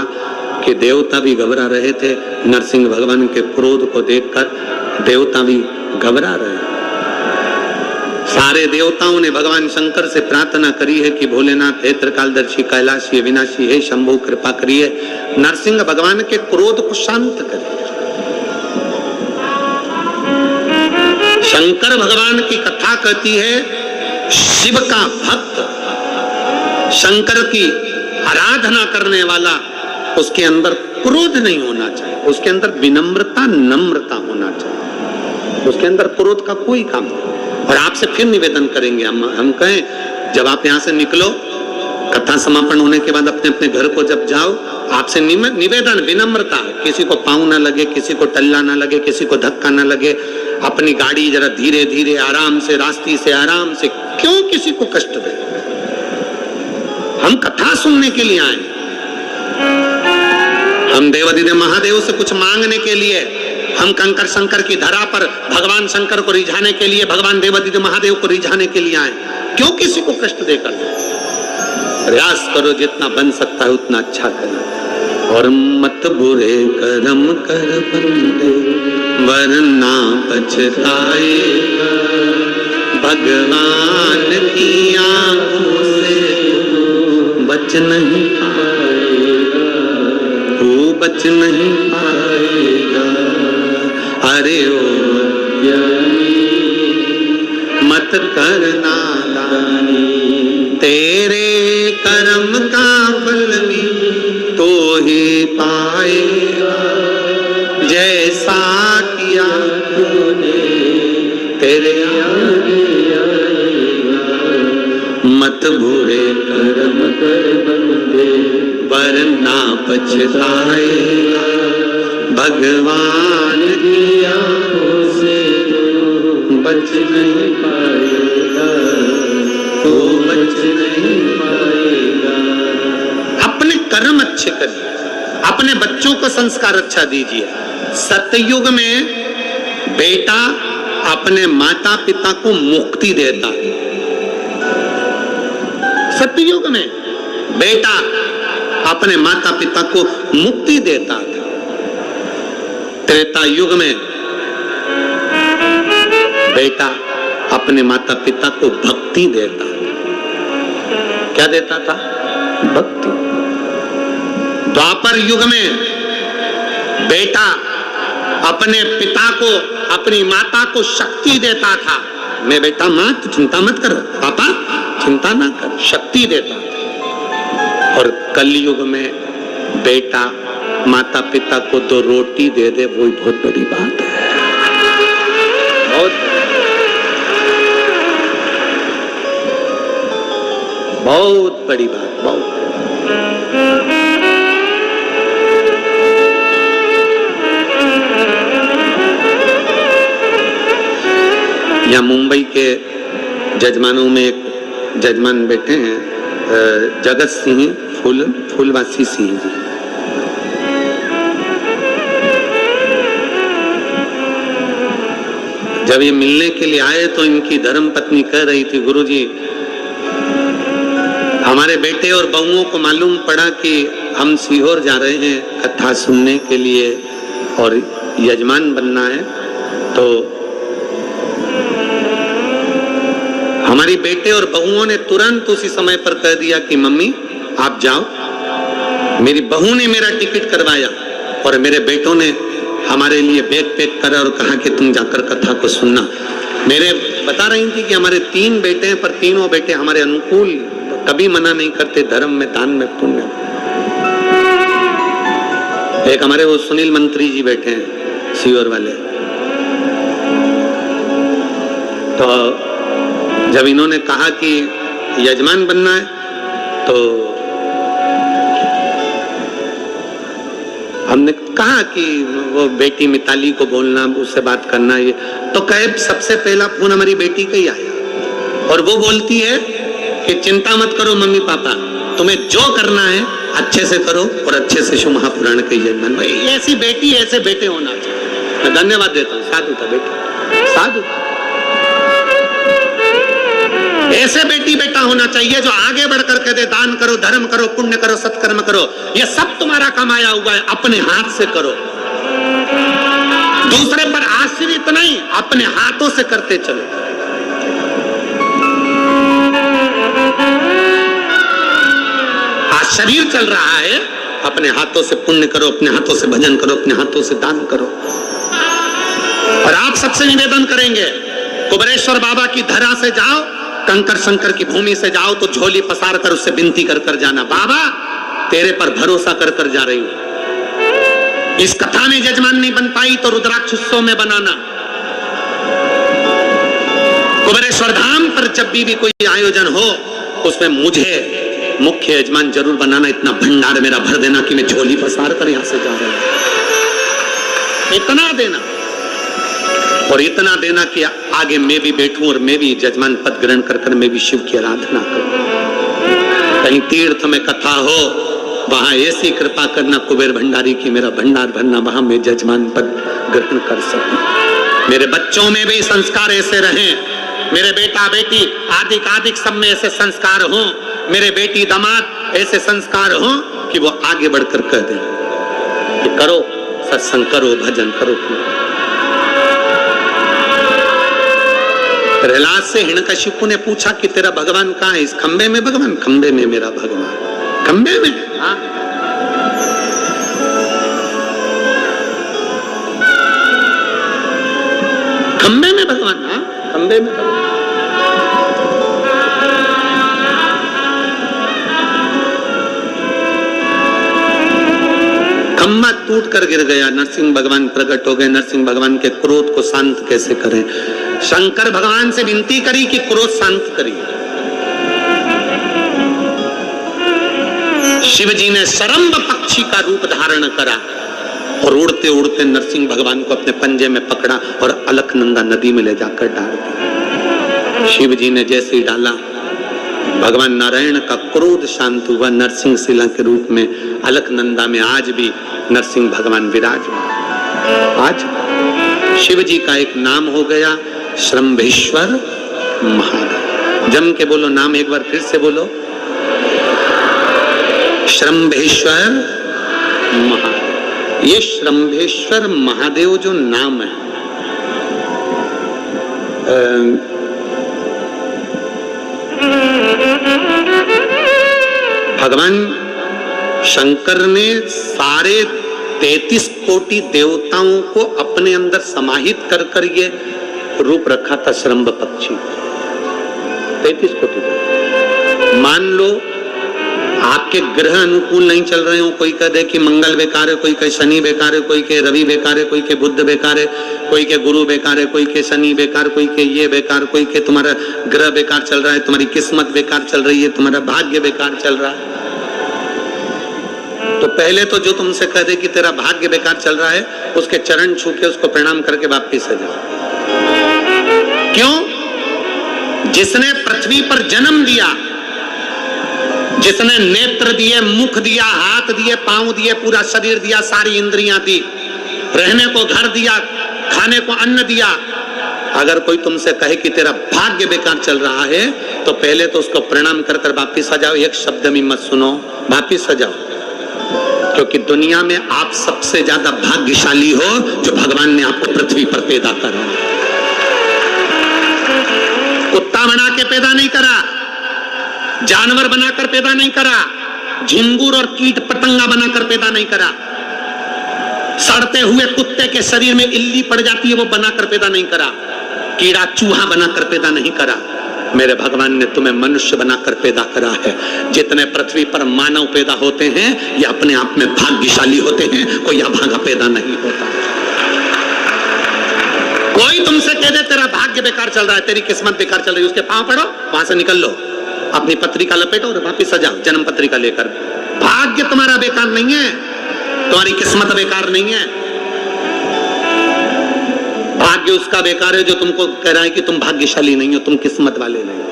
कि देवता भी घबरा रहे थे। नरसिंह भगवान के क्रोध को देखकर देवता भी घबरा रहे। सारे देवताओं ने भगवान शंकर से प्रार्थना करी है कि भोलेनाथ हे त्रिकालदर्शी कैलाशी अविनाशी हे शंभु कृपा करिए, नरसिंह भगवान के क्रोध को शांत करिए। शंकर भगवान की कथा कहती है शिव का भक्त, शंकर की आराधना करने वाला, उसके अंदर क्रोध नहीं होना चाहिए, उसके अंदर विनम्रता नम्रता होना चाहिए, उसके अंदर क्रोध का कोई काम नहीं। और आपसे फिर निवेदन करेंगे हम कहें जब आप यहाँ से निकलो, कथा समापन होने के बाद अपने अपने घर को जब जाओ, आपसे निवेदन विनम्रता, किसी को पाँव ना लगे, किसी को टल्ला ना लगे, किसी को धक्का ना लगे, अपनी गाड़ी जरा धीरे धीरे आराम से, रास्ते से आराम से, क्यों किसी को कष्ट दे। हम कथा सुनने के लिए आए, हम देवाधिदेव महादेव से कुछ मांगने के लिए, हम कंकर शंकर की धरा पर भगवान शंकर को रिझाने के लिए, भगवान देवाधिदेव महादेव को रिझाने के लिए आए, क्यों किसी को कष्ट देकर। प्रयास करो जितना बन सकता है उतना अच्छा करो, और मत बुरे कर्म कर बंदे वरना पछताए, भगवान की आंखों से बच नहीं पाएगा, तू बच नहीं पाएगा। अरे ओ मत करना दानी, तेरे कर्म का फल भी तो ही पाएगा, जैसा किया तूने तेरे आगे आएगा। मत बुरे कर्म कर बंदे वरना पछताएगा, भगवान की आंखों से बच नहीं पाएगा, तो बच नहीं पाएगा। अपने कर्म अच्छे करिए, अपने बच्चों को संस्कार अच्छा दीजिए। सतयुग में बेटा अपने माता पिता को मुक्ति देता है। सतयुग में बेटा अपने माता पिता को मुक्ति देता था। त्रेता युग में बेटा अपने माता पिता को भक्ति देता था। क्या देता था? भक्ति। द्वापर युग में बेटा अपने पिता को, अपनी माता को शक्ति देता था। मैं बेटा मां चिंता मत कर, पापा चिंता ना कर, शक्ति देता था। और कलयुग में बेटा माता पिता को 2 रोटी दे दे, वो बहुत बड़ी बात है। बहुत बहुत बड़ी बात, बहुत बड़ी बात। यहाँ मुंबई के जजमानों में एक जजमान बैठे हैं, जगत सिंह फूलवासी सिंह जी। जब ये मिलने के लिए आए तो इनकी धर्म पत्नी कह रही थी, गुरुजी हमारे बेटे और बहुओं को मालूम पड़ा कि हम सीहोर जा रहे हैं कथा सुनने के लिए और यजमान बनना है, तो हमारी बेटे और बहुओं ने तुरंत उसी समय पर कह दिया कि मम्मी आप जाओ। मेरी बहू ने मेरा टिकट करवाया और मेरे बेटों ने हमारे लिए बैग पैक करा और कहा कि तुम जाकर कथा को सुनना। मेरे बता रही थी कि हमारे 3 बेटे हैं, पर तीनों बेटे हमारे अनुकूल, कभी मना नहीं करते धर्म में, दान में, पुण्य। एक हमारे वो सुनील मंत्री जी बैठे हैं सीहोर वाले, तो जब इन्होंने कहा कि यजमान बनना है तो हमने कहा कि वो बेटी मिताली को बोलना, उससे बात करना, ये तो कहे सबसे पहला फोन हमारी बेटी का ही आया और वो बोलती है कि चिंता मत करो मम्मी पापा, तुम्हें जो करना है अच्छे से करो और अच्छे से शिव महापुराण के यजमान। ऐसी बेटी ऐसे बेटे होना चाहिए। मैं धन्यवाद देता हूँ, साधु था बेटी, साधु। ऐसे बेटी बेटा होना चाहिए जो आगे बढ़कर कहते दान करो, धर्म करो, पुण्य करो, सत्कर्म करो, ये सब तुम्हारा कमाया हुआ है, अपने हाथ से करो, दूसरे पर आश्रित नहीं, अपने हाथों से करते चलो। आज शरीर चल रहा है, अपने हाथों से पुण्य करो, अपने हाथों से भजन करो, अपने हाथों से दान करो। और आप सबसे निवेदन करेंगे, कुबेरेश्वर बाबा की धरा से जाओ, कंकर शंकर की भूमि से जाओ तो झोली पसार कर उससे विनती कर कर जाना, बाबा तेरे पर भरोसा कर कर जा रही हूं। इस कथा में यजमान नहीं बन पाई तो रुद्राक्ष उत्सव में बनाना। कुबेरेश्वर धाम पर जब भी कोई आयोजन हो उसमें मुझे मुख्य यजमान जरूर बनाना, इतना भंडार मेरा भर देना कि मैं झोली पसार कर यहां से जा रहा हूं। इतना देना और इतना देना कि आगे मैं भी बैठूं और मैं भी जजमान पद ग्रहण कर कर मैं भी शिव की आराधना करूं। कहीं तीर्थ में कथा हो वहां ऐसी कृपा करना कुबेर भंडारी की मेरा भंडार भरना, वहां मैं जजमान पद ग्रहण कर सकूं। मेरे बच्चों में भी संस्कार ऐसे रहें, मेरे बेटा बेटी आदिक आदिक सब में ऐसे संस्कार हों, मेरे बेटी दामाद ऐसे संस्कार हों कि वो आगे बढ़कर कह दें कि करो सत्संग, करो भजन, करो। प्रहलाद से हिरण्यकशिपु ने पूछा कि तेरा भगवान कहाँ है? इस खंबे में भगवान, खंबे में मेरा भगवान, खंबे में। हाँ, खंबे में भगवान, हाँ खंबे में भगवान। खम्बा टूट कर गिर गया, नरसिंह भगवान प्रकट हो गए। नरसिंह भगवान के क्रोध को शांत कैसे करें? शंकर भगवान से विनती करी कि क्रोध शांत करिए। शिव जी ने सरम्ब पक्षी का रूप धारण करा और उड़ते उड़ते नरसिंह भगवान को अपने पंजे में पकड़ा और अलकनंदा नदी में ले जाकर डाल दिया। शिव जी ने जैसे ही डाला, भगवान नारायण का क्रोध शांत हुआ। नरसिंह शिला के रूप में अलकनंदा में आज भी नरसिंह भगवान विराजमान। आज शिव जी का एक नाम हो गया श्रम्भेश्वर महादेव। जम के बोलो नाम एक बार फिर से बोलो, श्रम्भेश्वर महादेव। ये श्रम्भेश्वर महादेव जो नाम है, भगवान शंकर ने सारे 33 कोटि देवताओं को अपने अंदर समाहित कर कर ये रूप रखा था श्रम्भ पक्षी। 33 कोटि। मान लो आपके ग्रह अनुकूल नहीं चल रहे हो, कोई कह दे कि मंगल बेकार है, कोई कहे शनि बेकार है, कोई के रवि बेकार है, कोई के बुध बेकार है, कोई के गुरु बेकार है, कोई के शनि बेकार, कोई के ये बेकार, कोई के तुम्हारा ग्रह बेकार चल रहा है, तुम्हारी किस्मत बेकार चल रही है, तुम्हारा भाग्य बेकार चल रहा है। तो पहले तो जो तुमसे कह दे कि तेरा भाग्य बेकार चल रहा है, उसके चरण छू के उसको प्रणाम करके वापिस आ जाओ। क्यों? जिसने पृथ्वी पर जन्म दिया, जिसने नेत्र दिए, मुख दिया, हाथ दिए, पांव दिए, पूरा शरीर दिया, सारी इंद्रियां दी, रहने को घर दिया, खाने को अन्न दिया, अगर कोई तुमसे कहे कि तेरा भाग्य बेकार चल रहा है, तो पहले तो उसको प्रणाम कर कर वापिस आ जाओ। एक शब्द भी मत सुनो, वापिस आ जाओ। क्योंकि दुनिया में आप सबसे ज्यादा भाग्यशाली हो जो भगवान ने आपको पृथ्वी पर पैदा करा। कुत्ता बना के पैदा नहीं करा, जानवर बनाकर पैदा नहीं करा, झिंगुर और कीट पतंगा बनाकर पैदा नहीं करा, सड़ते हुए कुत्ते के शरीर में इल्ली पड़ जाती है वो बनाकर पैदा नहीं करा, कीड़ा चूहा बनाकर पैदा नहीं करा। मेरे भगवान ने तुम्हें मनुष्य बनाकर पैदा करा है। जितने पृथ्वी पर मानव पैदा होते हैं ये अपने आप में भाग्यशाली होते हैं, कोई अभागा पैदा नहीं होता। कोई तुमसे कह दे तेरा भाग्य बेकार चल रहा है, तेरी किस्मत बेकार चल रही है, उसके पांव पड़ो, वहां से निकल लो, अपनी पत्रिका लपेटो और वापिस आ जाओ जन्म पत्रिका लेकर। भाग्य तुम्हारा बेकार नहीं है, तुम्हारी किस्मत बेकार नहीं है। भाग्य उसका बेकार है जो तुमको कह रहा है कि तुम भाग्यशाली नहीं हो, तुम किस्मत वाले नहीं हो।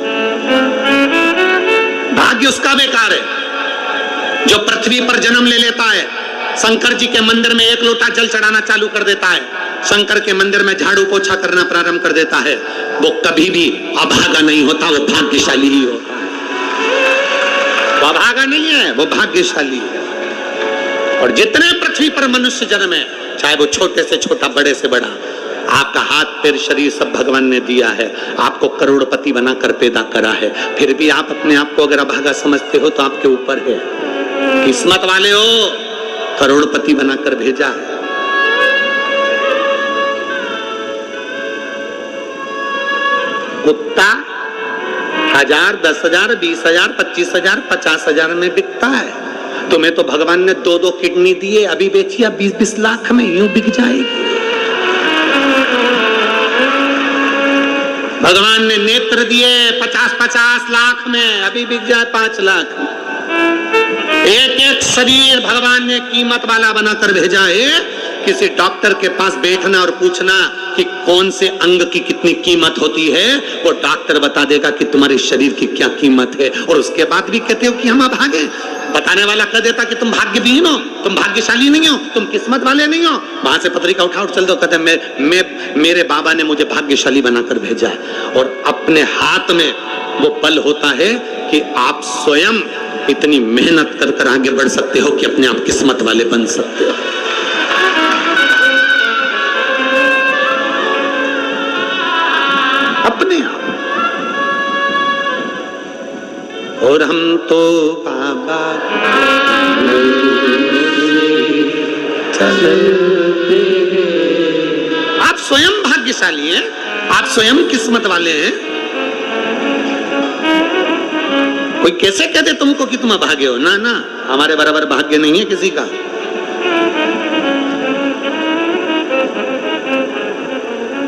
भाग्य उसका बेकार है जो पृथ्वी पर जन्म ले लेता है, शंकर जी के मंदिर में एक लोटा जल चढ़ाना चालू कर देता है, शंकर के मंदिर में झाड़ू पोछा करना प्रारंभ कर देता है, वो कभी भी अभागा नहीं होता, वो भाग्यशाली ही होता है। वो अभागा नहीं है, वो भाग्यशाली है। और जितने पृथ्वी पर मनुष्य जन्म है, चाहे वो छोटे से छोटा, बड़े से बड़ा, आपका हाथ पैर शरीर सब भगवान ने दिया है, आपको करोड़पति बनाकर पैदा करा है, फिर भी आप अपने आप को अगर अभागा समझते हो तो आपके ऊपर है। किस्मत वाले हो, करोड़पति बनाकर भेजा है। कुत्ता 1000, 10,000, 20,000, 25,000, 50,000 में बिकता है। तुम्हें तो भगवान ने 2-2 किडनी दिए, अभी बेचिए 20-20 लाख में, यूं बिक जाएगी। भगवान ने नेत्र दिए 50-50 लाख में, अभी बिक जाए 5 लाख में। एक एक शरीर भगवान ने कीमत वाला बनाकर भेजा है। किसी डॉक्टर के पास बैठना और पूछना कि कौन से अंग की कितनी कीमत होती है, वो डॉक्टर बता देगा कि तुम्हारे शरीर की क्या कीमत है। और उसके बाद भी कहते हो कि हम भागे। बताने वाला कह देता कि तुम भाग्यहीन हो, तुम भाग्यशाली नहीं हो, तुम किस्मत वाले नहीं हो। वहां से पत्रिका उठा चल दो, कहते मेरे बाबा ने मुझे भाग्यशाली बनाकर भेजा है। और अपने हाथ में वो बल होता है कि आप स्वयं इतनी मेहनत कर कर आगे बढ़ सकते हो कि अपने आप किस्मत वाले बन सकते हो। अपने आप। और हम तो बाबा चलते। आप स्वयं भाग्यशाली हैं, आप स्वयं किस्मत वाले हैं। कोई कैसे कहते तुमको कि तुम अभागे हो? ना ना, हमारे बराबर भाग्य नहीं है किसी का।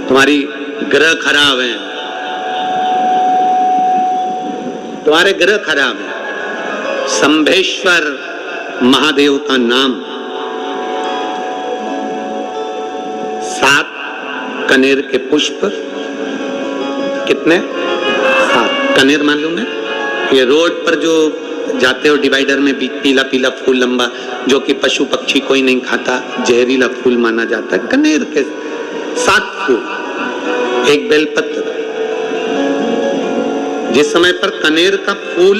तुम्हारी ग्रह खराब है, तुम्हारे ग्रह खराब है। शंभेश्वर महादेव का नाम 7 कनेर के पुष्प, कितने? 7 कनेर मालूम है? ये रोड पर जो जाते हो डिवाइडर में पीला पीला फूल लंबा, जो कि पशु पक्षी कोई नहीं खाता, जहरीला फूल माना जाता है। कनेर के 7 फूल, एक बेलपत्र। जिस समय पर कनेर का फूल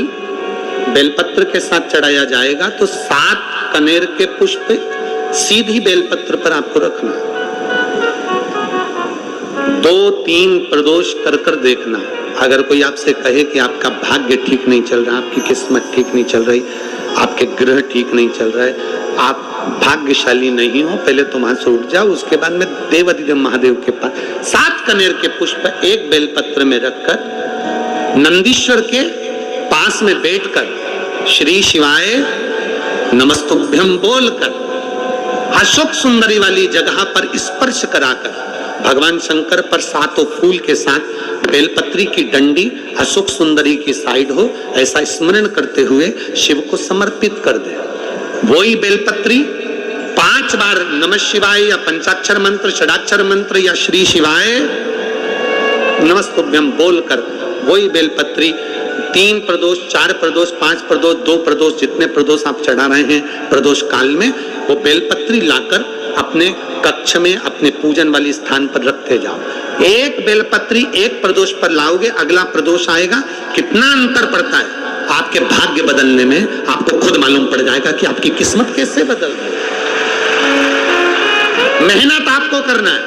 बेलपत्र के साथ चढ़ाया जाएगा तो 7 कनेर के पुष्प सीधी बेलपत्र पर आपको रखना। 2-3 प्रदोष कर कर देखना। अगर कोई आपसे कहे कि आपका भाग्य ठीक नहीं चल रहा, आपकी किस्मत ठीक नहीं चल रही, आपके ग्रह ठीक नहीं चल रहा है, आप भाग्यशाली नहीं हो, पहले तो वहां से उठ जाओ। उसके बाद में देवाधिदेव महादेव के पास 7 कनेर के पुष्प एक बेलपत्र में रखकर नंदीश्वर के पास में बैठकर श्री शिवाय नमस्तुभ्यम बोलकर अशोक सुंदरी वाली जगह पर स्पर्श कराकर भगवान शंकर पर सातों फूल के साथ बेलपत्री की डंडी अशोक सुंदरी की साइड हो, ऐसा स्मरण करते हुए शिव को समर्पित कर दे। वही बेलपत्री 5 बार नमः शिवाय या पंचाक्षर मंत्र, षडाक्षर मंत्र या श्री शिवाय नमस्तुभ्यम बोलकर वही बेलपत्री 3 प्रदोष, 4 प्रदोष, 5 प्रदोष, 2 प्रदोष, जितने प्रदोष आप चढ़ा रहे हैं प्रदोष काल में, वो बेलपत्री लाकर अपने कक्ष में अपने पूजन वाली स्थान पर रखते जाओ। एक बेलपत्री एक प्रदोष पर लाओगे, अगला प्रदोष आएगा, कितना अंतर पड़ता है। आपके भाग्य बदलने में आपको खुद मालूम पड़ जाएगा कि आपकी किस्मत कैसे बदल रही है। मेहनत आपको करना है,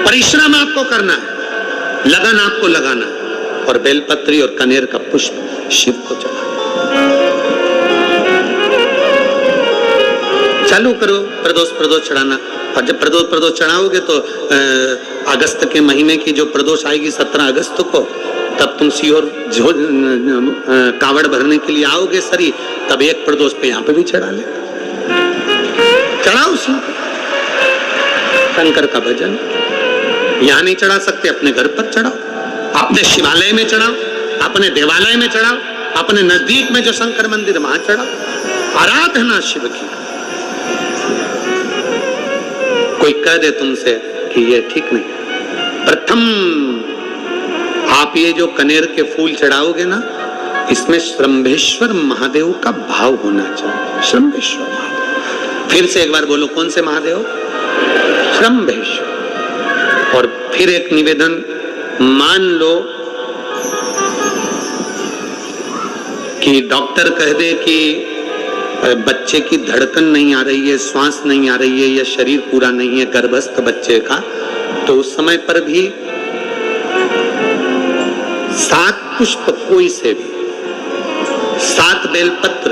परिश्रम आपको करना है, लगन आपको लगाना है, और बेलपत्री और कनेर का पुष्प शिव को चढ़ा। चालू करो प्रदोष चढ़ाना, और जब प्रदोष चढ़ाओगे तो अगस्त के महीने की जो प्रदोष आएगी 17 अगस्त को, तब तुम सीहोर कावड़ भरने के लिए आओगे सरी, तब एक प्रदोष पे यहाँ पे भी चढ़ा ले, चढ़ाओ शंकर का भजन। यहाँ नहीं चढ़ा सकते, अपने घर पर चढ़ाओ, अपने शिवालय में चढ़ाओ, अपने देवालय में चढ़ाओ, अपने नजदीक में जो शंकर मंदिर वहां चढ़ाओ, आराधना शिव की। कोई कह दे तुमसे कि ये ठीक नहीं, प्रथम आप ये जो कनेर के फूल चढ़ाओगे ना, इसमें श्रम्भेश्वर महादेव का भाव होना चाहिए। श्रम्भेश्वर महादेव, फिर से एक बार बोलो, कौन से महादेव? श्रम्भेश्वर। और फिर एक निवेदन, मान लो कि डॉक्टर कह दे कि बच्चे की धड़कन नहीं आ रही है, श्वास नहीं आ रही है, या शरीर पूरा नहीं है गर्भस्थ बच्चे का, तो उस समय पर भी 7 पुष्प कोई से भी, 7 बेलपत्र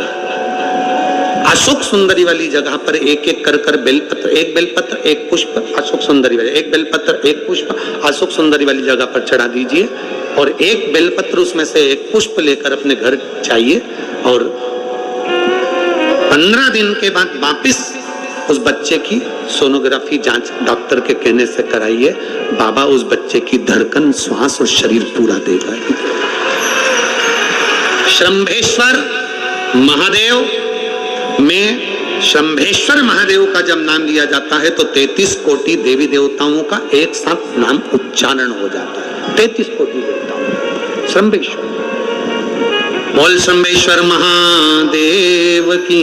अशोक सुंदरी वाली जगह पर एक एक कर बेलपत्र, एक बेलपत्र एक पुष्प अशोक सुंदरी वाली, एक बेलपत्र एक पुष्प अशोक सुंदरी वाली जगह पर चढ़ा दीजिए, और एक बेलपत्र उसमें से एक पुष्प लेकर अपने घर चाहिए, और 15 दिन के बाद वापिस उस बच्चे की सोनोग्राफी जांच डॉक्टर के कहने से कराइए। बाबा उस बच्चे की धड़कन, श्वास और शरीर पूरा देगा। श्रम्भेश्वर महादेव में शंभेश्वर महादेव का जब नाम लिया जाता है तो 33 कोटि देवी देवताओं का एक साथ नाम उच्चारण हो जाता है। 33 कोटि देवताओं, शंभेश्वर। बोल शंभेश्वर महादेव की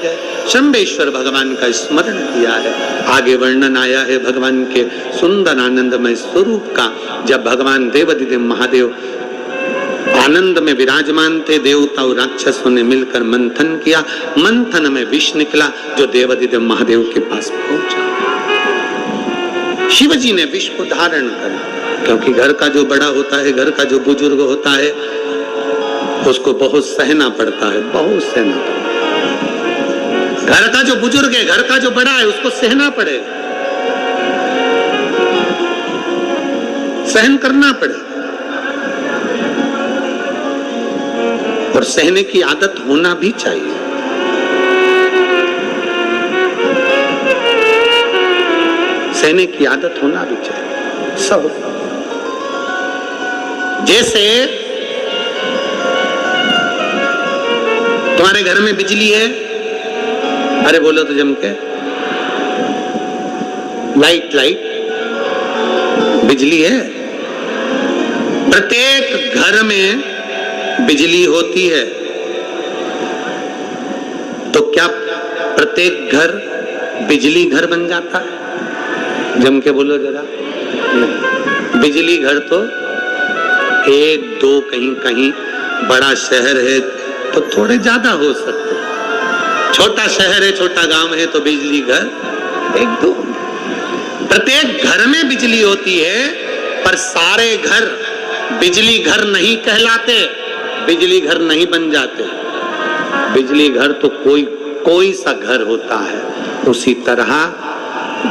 जय। शंभेश्वर भगवान का स्मरण किया है। आगे वर्णन आया है भगवान के सुंदर आनंदमय स्वरूप का। जब भगवान देवाधिदेव महादेव आनंद में विराजमान थे, देवता और राक्षसों ने मिलकर मंथन किया। मंथन में विष निकला जो देवाधिदेव महादेव के पास पहुंचा। शिव जी ने विष को धारण करा, क्योंकि घर का जो बड़ा होता है, घर का जो बुजुर्ग होता है, उसको बहुत सहना पड़ता है, बहुत सहना पड़ता है। घर का जो बुजुर्ग है, घर का जो बड़ा है, उसको सहना पड़ेगा, सहन करना पड़ेगा। और सहने की आदत होना भी चाहिए। सहने की आदत होना भी चाहिए सब। जैसे तुम्हारे घर में बिजली है, अरे बोलो तो जम के, लाइट बिजली है। प्रत्येक घर में बिजली होती है, तो क्या प्रत्येक घर बिजली घर बन जाता है? जम के बोलो जरा। बिजली घर तो 1 2 कहीं कहीं, बड़ा शहर है तो थोड़े ज्यादा हो सकते, छोटा शहर है, छोटा गांव है तो बिजली घर 1 2। प्रत्येक घर में बिजली होती है, पर सारे घर बिजली घर नहीं कहलाते, बिजली घर नहीं बन जाते। बिजली घर तो कोई सा घर होता है। उसी तरह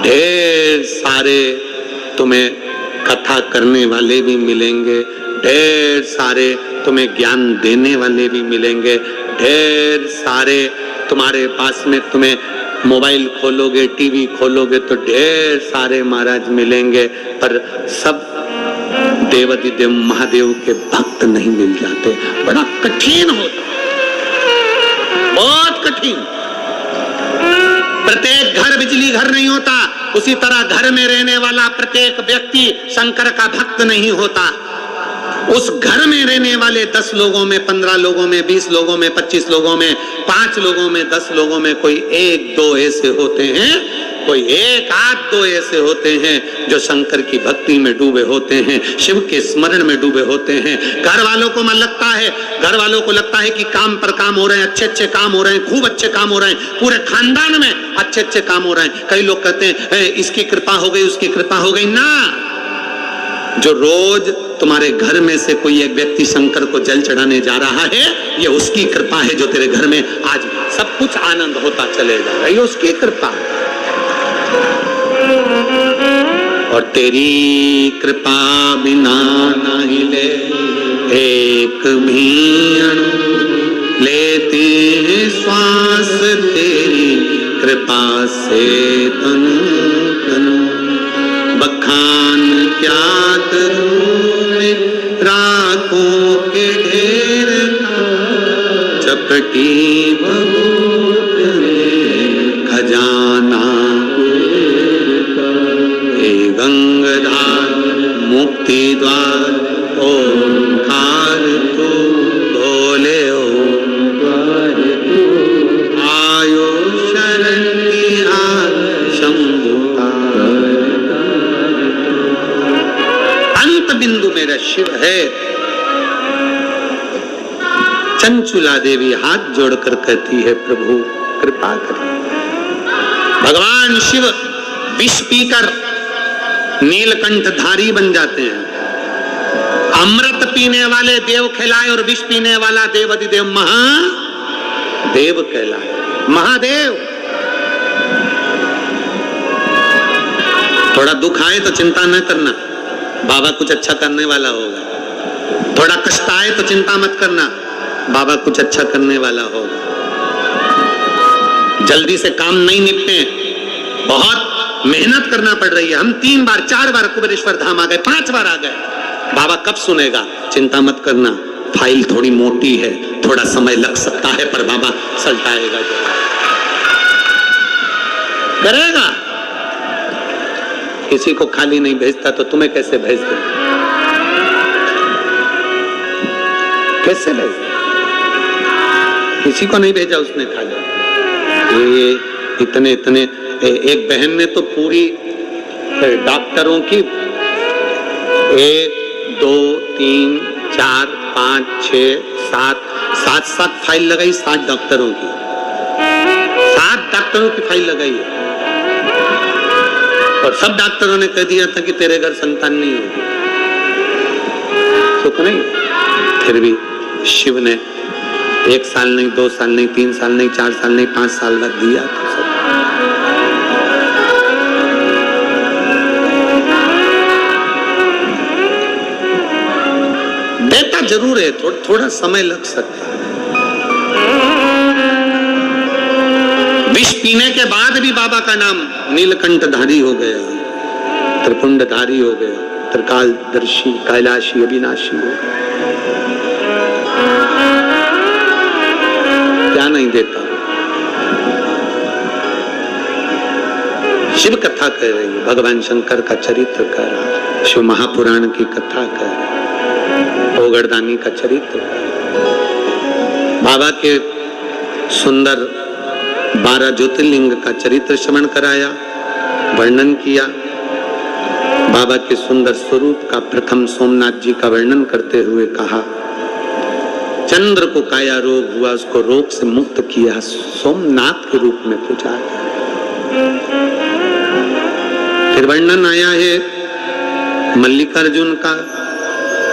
ढेर सारे तुम्हें कथा करने वाले भी मिलेंगे, ढेर सारे तुम्हें ज्ञान देने वाले भी मिलेंगे। ढेर सारे तुम्हारे पास में, तुम्हें मोबाइल खोलोगे, टीवी खोलोगे तो ढेर सारे महाराज मिलेंगे, पर सब देवाधिदेव महादेव के भक्त नहीं मिल जाते। बड़ा कठिन होता, बहुत कठिन। प्रत्येक घर बिजली घर नहीं होता, उसी तरह घर में रहने वाला प्रत्येक व्यक्ति शंकर का भक्त नहीं होता। उस घर में रहने वाले 10 लोगों में, 15 लोगों में, 20 लोगों में, 25 लोगों में, 5 लोगों में, 10 लोगों में कोई 1-2 ऐसे होते हैं, कोई 1-2 ऐसे होते हैं जो शंकर की भक्ति में डूबे होते हैं, शिव के स्मरण में डूबे होते हैं। घर वालों को मन लगता है, घर वालों को लगता है कि काम पर काम हो रहे हैं, अच्छे अच्छे काम हो रहे हैं, खूब अच्छे काम हो रहे हैं, पूरे खानदान में अच्छे अच्छे काम हो रहे हैं। कई लोग कहते हैं इसकी कृपा हो गई, उसकी कृपा हो गई ना। जो रोज तुम्हारे घर में से कोई एक व्यक्ति शंकर को जल चढ़ाने जा रहा है, ये उसकी कृपा है जो तेरे घर में आज सब कुछ आनंद होता चले जा रहा है, ये उसकी कृपा है। और तेरी कृपा बिना नहीं ले एक भी अणु, लेते हैं श्वास तेरी कृपा से तनु तनु। बखान क्या करूं मैं राखों के ढेर का, चपटी बहुत खजाना। हे गंगाधार मुक्ति द्वार ओंकार तू, भोले ओंकार तू, आयो शरण तिहार शंभुकार। अंत बिंदु मेरा शिव है। चंचुला देवी हाथ जोड़कर कहती है प्रभु कृपा करें। भगवान शिव विष पीकर नीलकंठ धारी बन जाते हैं। अमृत पीने वाले देव कहलाए और विष पीने वाला देवाधिदेव महादेव कहलाए। महादेव। थोड़ा दुख आए तो चिंता न करना, बाबा कुछ अच्छा करने वाला होगा। थोड़ा कष्ट आए तो चिंता मत करना, बाबा कुछ अच्छा करने वाला होगा। जल्दी से काम नहीं निपटे, बहुत मेहनत करना पड़ रही है। हम 3 बार 4 बार कुबेरेश्वर धाम आ गए, 5 बार आ गए, बाबा कब सुनेगा? चिंता मत करना, फाइल थोड़ी मोटी है, थोड़ा समय लग सकता है, पर बाबा सल्टाएगा, करेगा। किसी को खाली नहीं भेजता तो तुम्हें कैसे भेज दे? कैसे भेज? किसी को नहीं भेजा उसने खाली। ये इतने एक बहन ने तो पूरी डॉक्टरों की 1 2 3 4 5 6 7 फाइल लगाई। 7 डॉक्टरों की, 7 डॉक्टरों की फाइल लगाई है। और सब डॉक्टरों ने कह दिया था कि तेरे घर संतान नहीं होगी। सुख नहीं। फिर भी शिव ने 1 साल नहीं, 2 साल नहीं, 3 साल नहीं, 4 साल नहीं, 5 साल बाद दिया था सब। देता जरूर है, थोड़ा समय लग सकता है। विष पीने के बाद भी बाबा का नाम नीलकंठधारी हो गया, त्रिपुंडधारी हो गया, त्रिकालदर्शी, कैलाशी, अविनाशी हो गया। क्या नहीं देता? शिव कथा कह रही है, भगवान शंकर का चरित्र कह रहा है, शिव महापुराण की कथा कह रहा है, ओगरदानी का चरित्र, बाबा के सुंदर 12 ज्योतिर्लिंग का चरित्र श्रवण कराया, वर्णन किया। बाबा के सुंदर स्वरूप का प्रथम सोमनाथ जी का वर्णन करते हुए कहा, चंद्र को काया रोग हुआ, उसको रोग से मुक्त किया, सोमनाथ के रूप में पूजा गया। फिर वर्णन आया है मल्लिकार्जुन का।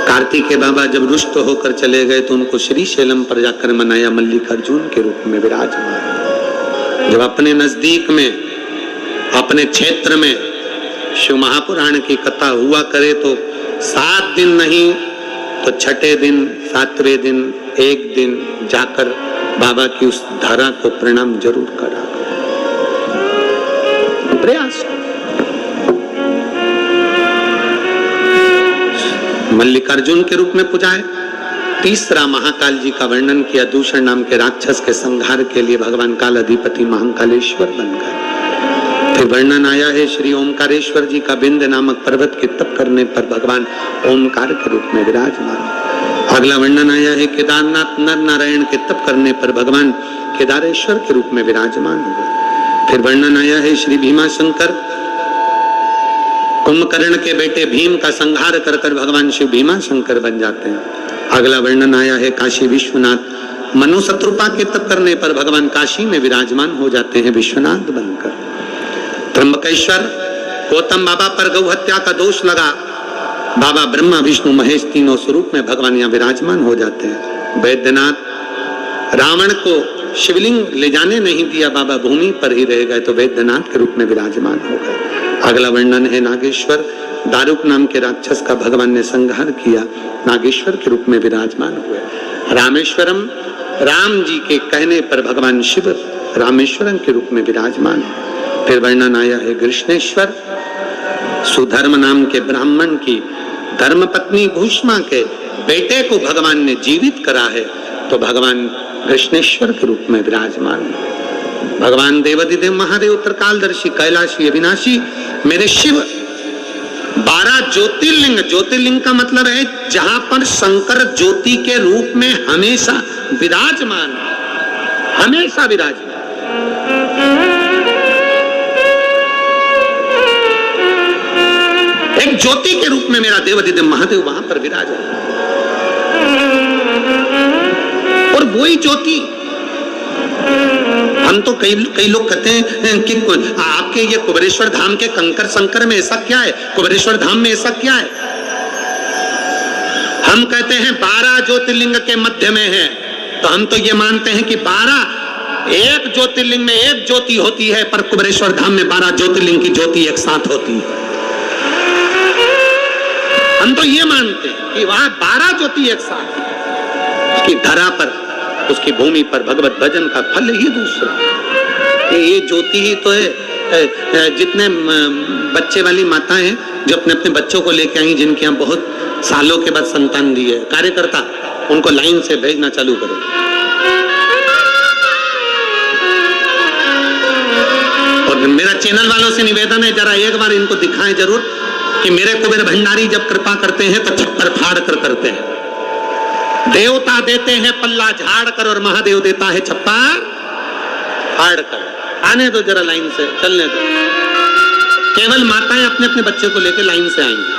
कार्तिकेय बाबा जब रुष्ट होकर चले गए तो उनको श्रीशैलम पर जाकर मनाया, मल्लिकार्जुन के रूप में विराजमान। जब अपने नजदीक में, अपने क्षेत्र में शिव महापुराण की कथा हुआ करे तो 7 दिन नहीं, तो छठे दिन, सातवें दिन, एक दिन जाकर बाबा की उस धारा को प्रणाम जरूर करा। प्रयास। मल्लिकार्जुन के रूप में पूजा है। तीसरा, महाकाल जी का वर्णन किया, दूषण नाम के राक्षस के संहार के लिए भगवान काल अधिपति महाकालेश्वर बन गए। फिर वर्णन आया है श्री ओमकारेश्वर जी का, विंध्य नामक पर्वत के तप करने पर भगवान ओमकार के रूप में विराजमान। अगला वर्णन आया है केदारनाथ नर नारायण के तप करने पर भगवान केदारेश्वर के रूप में विराजमान हुए। फिर वर्णन आया है श्री भीमाशंकर कुंभकर्ण के बेटे भीम का संहार कर कर भगवान शिव भीमाशंकर बन जाते हैं। अगला वर्णन आया है काशी विश्वनाथ मनु शत्रुपा के तप करने पर भगवान काशी में विराजमान हो जाते हैं विश्वनाथ बनकर। त्र्यंबकेश्वर गौतम बाबा पर गौ हत्या का दोष लगा, बाबा ब्रह्मा विष्णु महेश तीनों स्वरूप में भगवान यहाँ विराजमान हो जाते हैं। वैद्यनाथ रावण को शिवलिंग ले जाने नहीं दिया, बाबा भूमि पर ही रह गए तो वैद्यनाथ के रूप में विराजमान हो गए। अगला वर्णन है नागेश्वर, दारुक नाम के राक्षस का भगवान ने संहार किया, नागेश्वर के रूप में विराजमान हुए। रामेश्वरम, राम जी के कहने पर भगवान शिव रामेश्वरम के रूप में विराजमान है। फिर वर्णन आया है कृष्णेश्वर, सुधर्म नाम के ब्राह्मण की धर्मपत्नी भूष्मा के बेटे को भगवान ने जीवित करा है तो भगवान कृष्णेश्वर के रूप में विराजमान है। भगवान देवाधिदेव महादेव त्रिकालदर्शी कैलाशी अविनाशी मेरे शिव 12 ज्योतिर्लिंग, ज्योतिर्लिंग का मतलब है जहां पर शंकर ज्योति के रूप में हमेशा विराजमान, हमेशा विराजमान। एक ज्योति के रूप में मेरा देवाधिदेव महादेव वहां पर विराजमान, और वही ज्योति हम तो कई लोग कहते हैं कि आपके ये कुबेरेश्वर धाम के कंकर शंकर में ऐसा क्या है, कुबेरेश्वर धाम में ऐसा क्या है। हम कहते हैं 12 ज्योतिर्लिंग के मध्य में है, तो हम तो ये मानते हैं कि 12 एक ज्योतिर्लिंग में एक ज्योति होती है, पर कुबेरेश्वर धाम में 12 ज्योतिर्लिंग की ज्योति एक साथ होती है। हम तो ये मानते हैं कि वहां 12 ज्योति एक साथ है। उसकी धरा पर, उसकी भूमि पर भगवत भजन का फल ही दूसरा। ये ज्योति ही तो है। जितने बच्चे वाली माताएं हैं जो अपने अपने बच्चों को लेके आई, जिनके यहाँ बहुत सालों के बाद संतान दी है, कार्यकर्ता उनको लाइन से भेजना चालू करो। और मेरा चैनल वालों से निवेदन है, जरा एक बार इनको दिखाएं जरूर कि मेरे कुबेर भंडारी जब कृपा करते हैं तो छप्पर फाड़ कर करते हैं। देवता देते हैं पल्ला झाड़ कर और महादेव देता है छप्पा फाड़ कर। आने दो जरा लाइन से, चलने दो। केवल माताएं अपने अपने बच्चे को लेकर लाइन से आएंगी।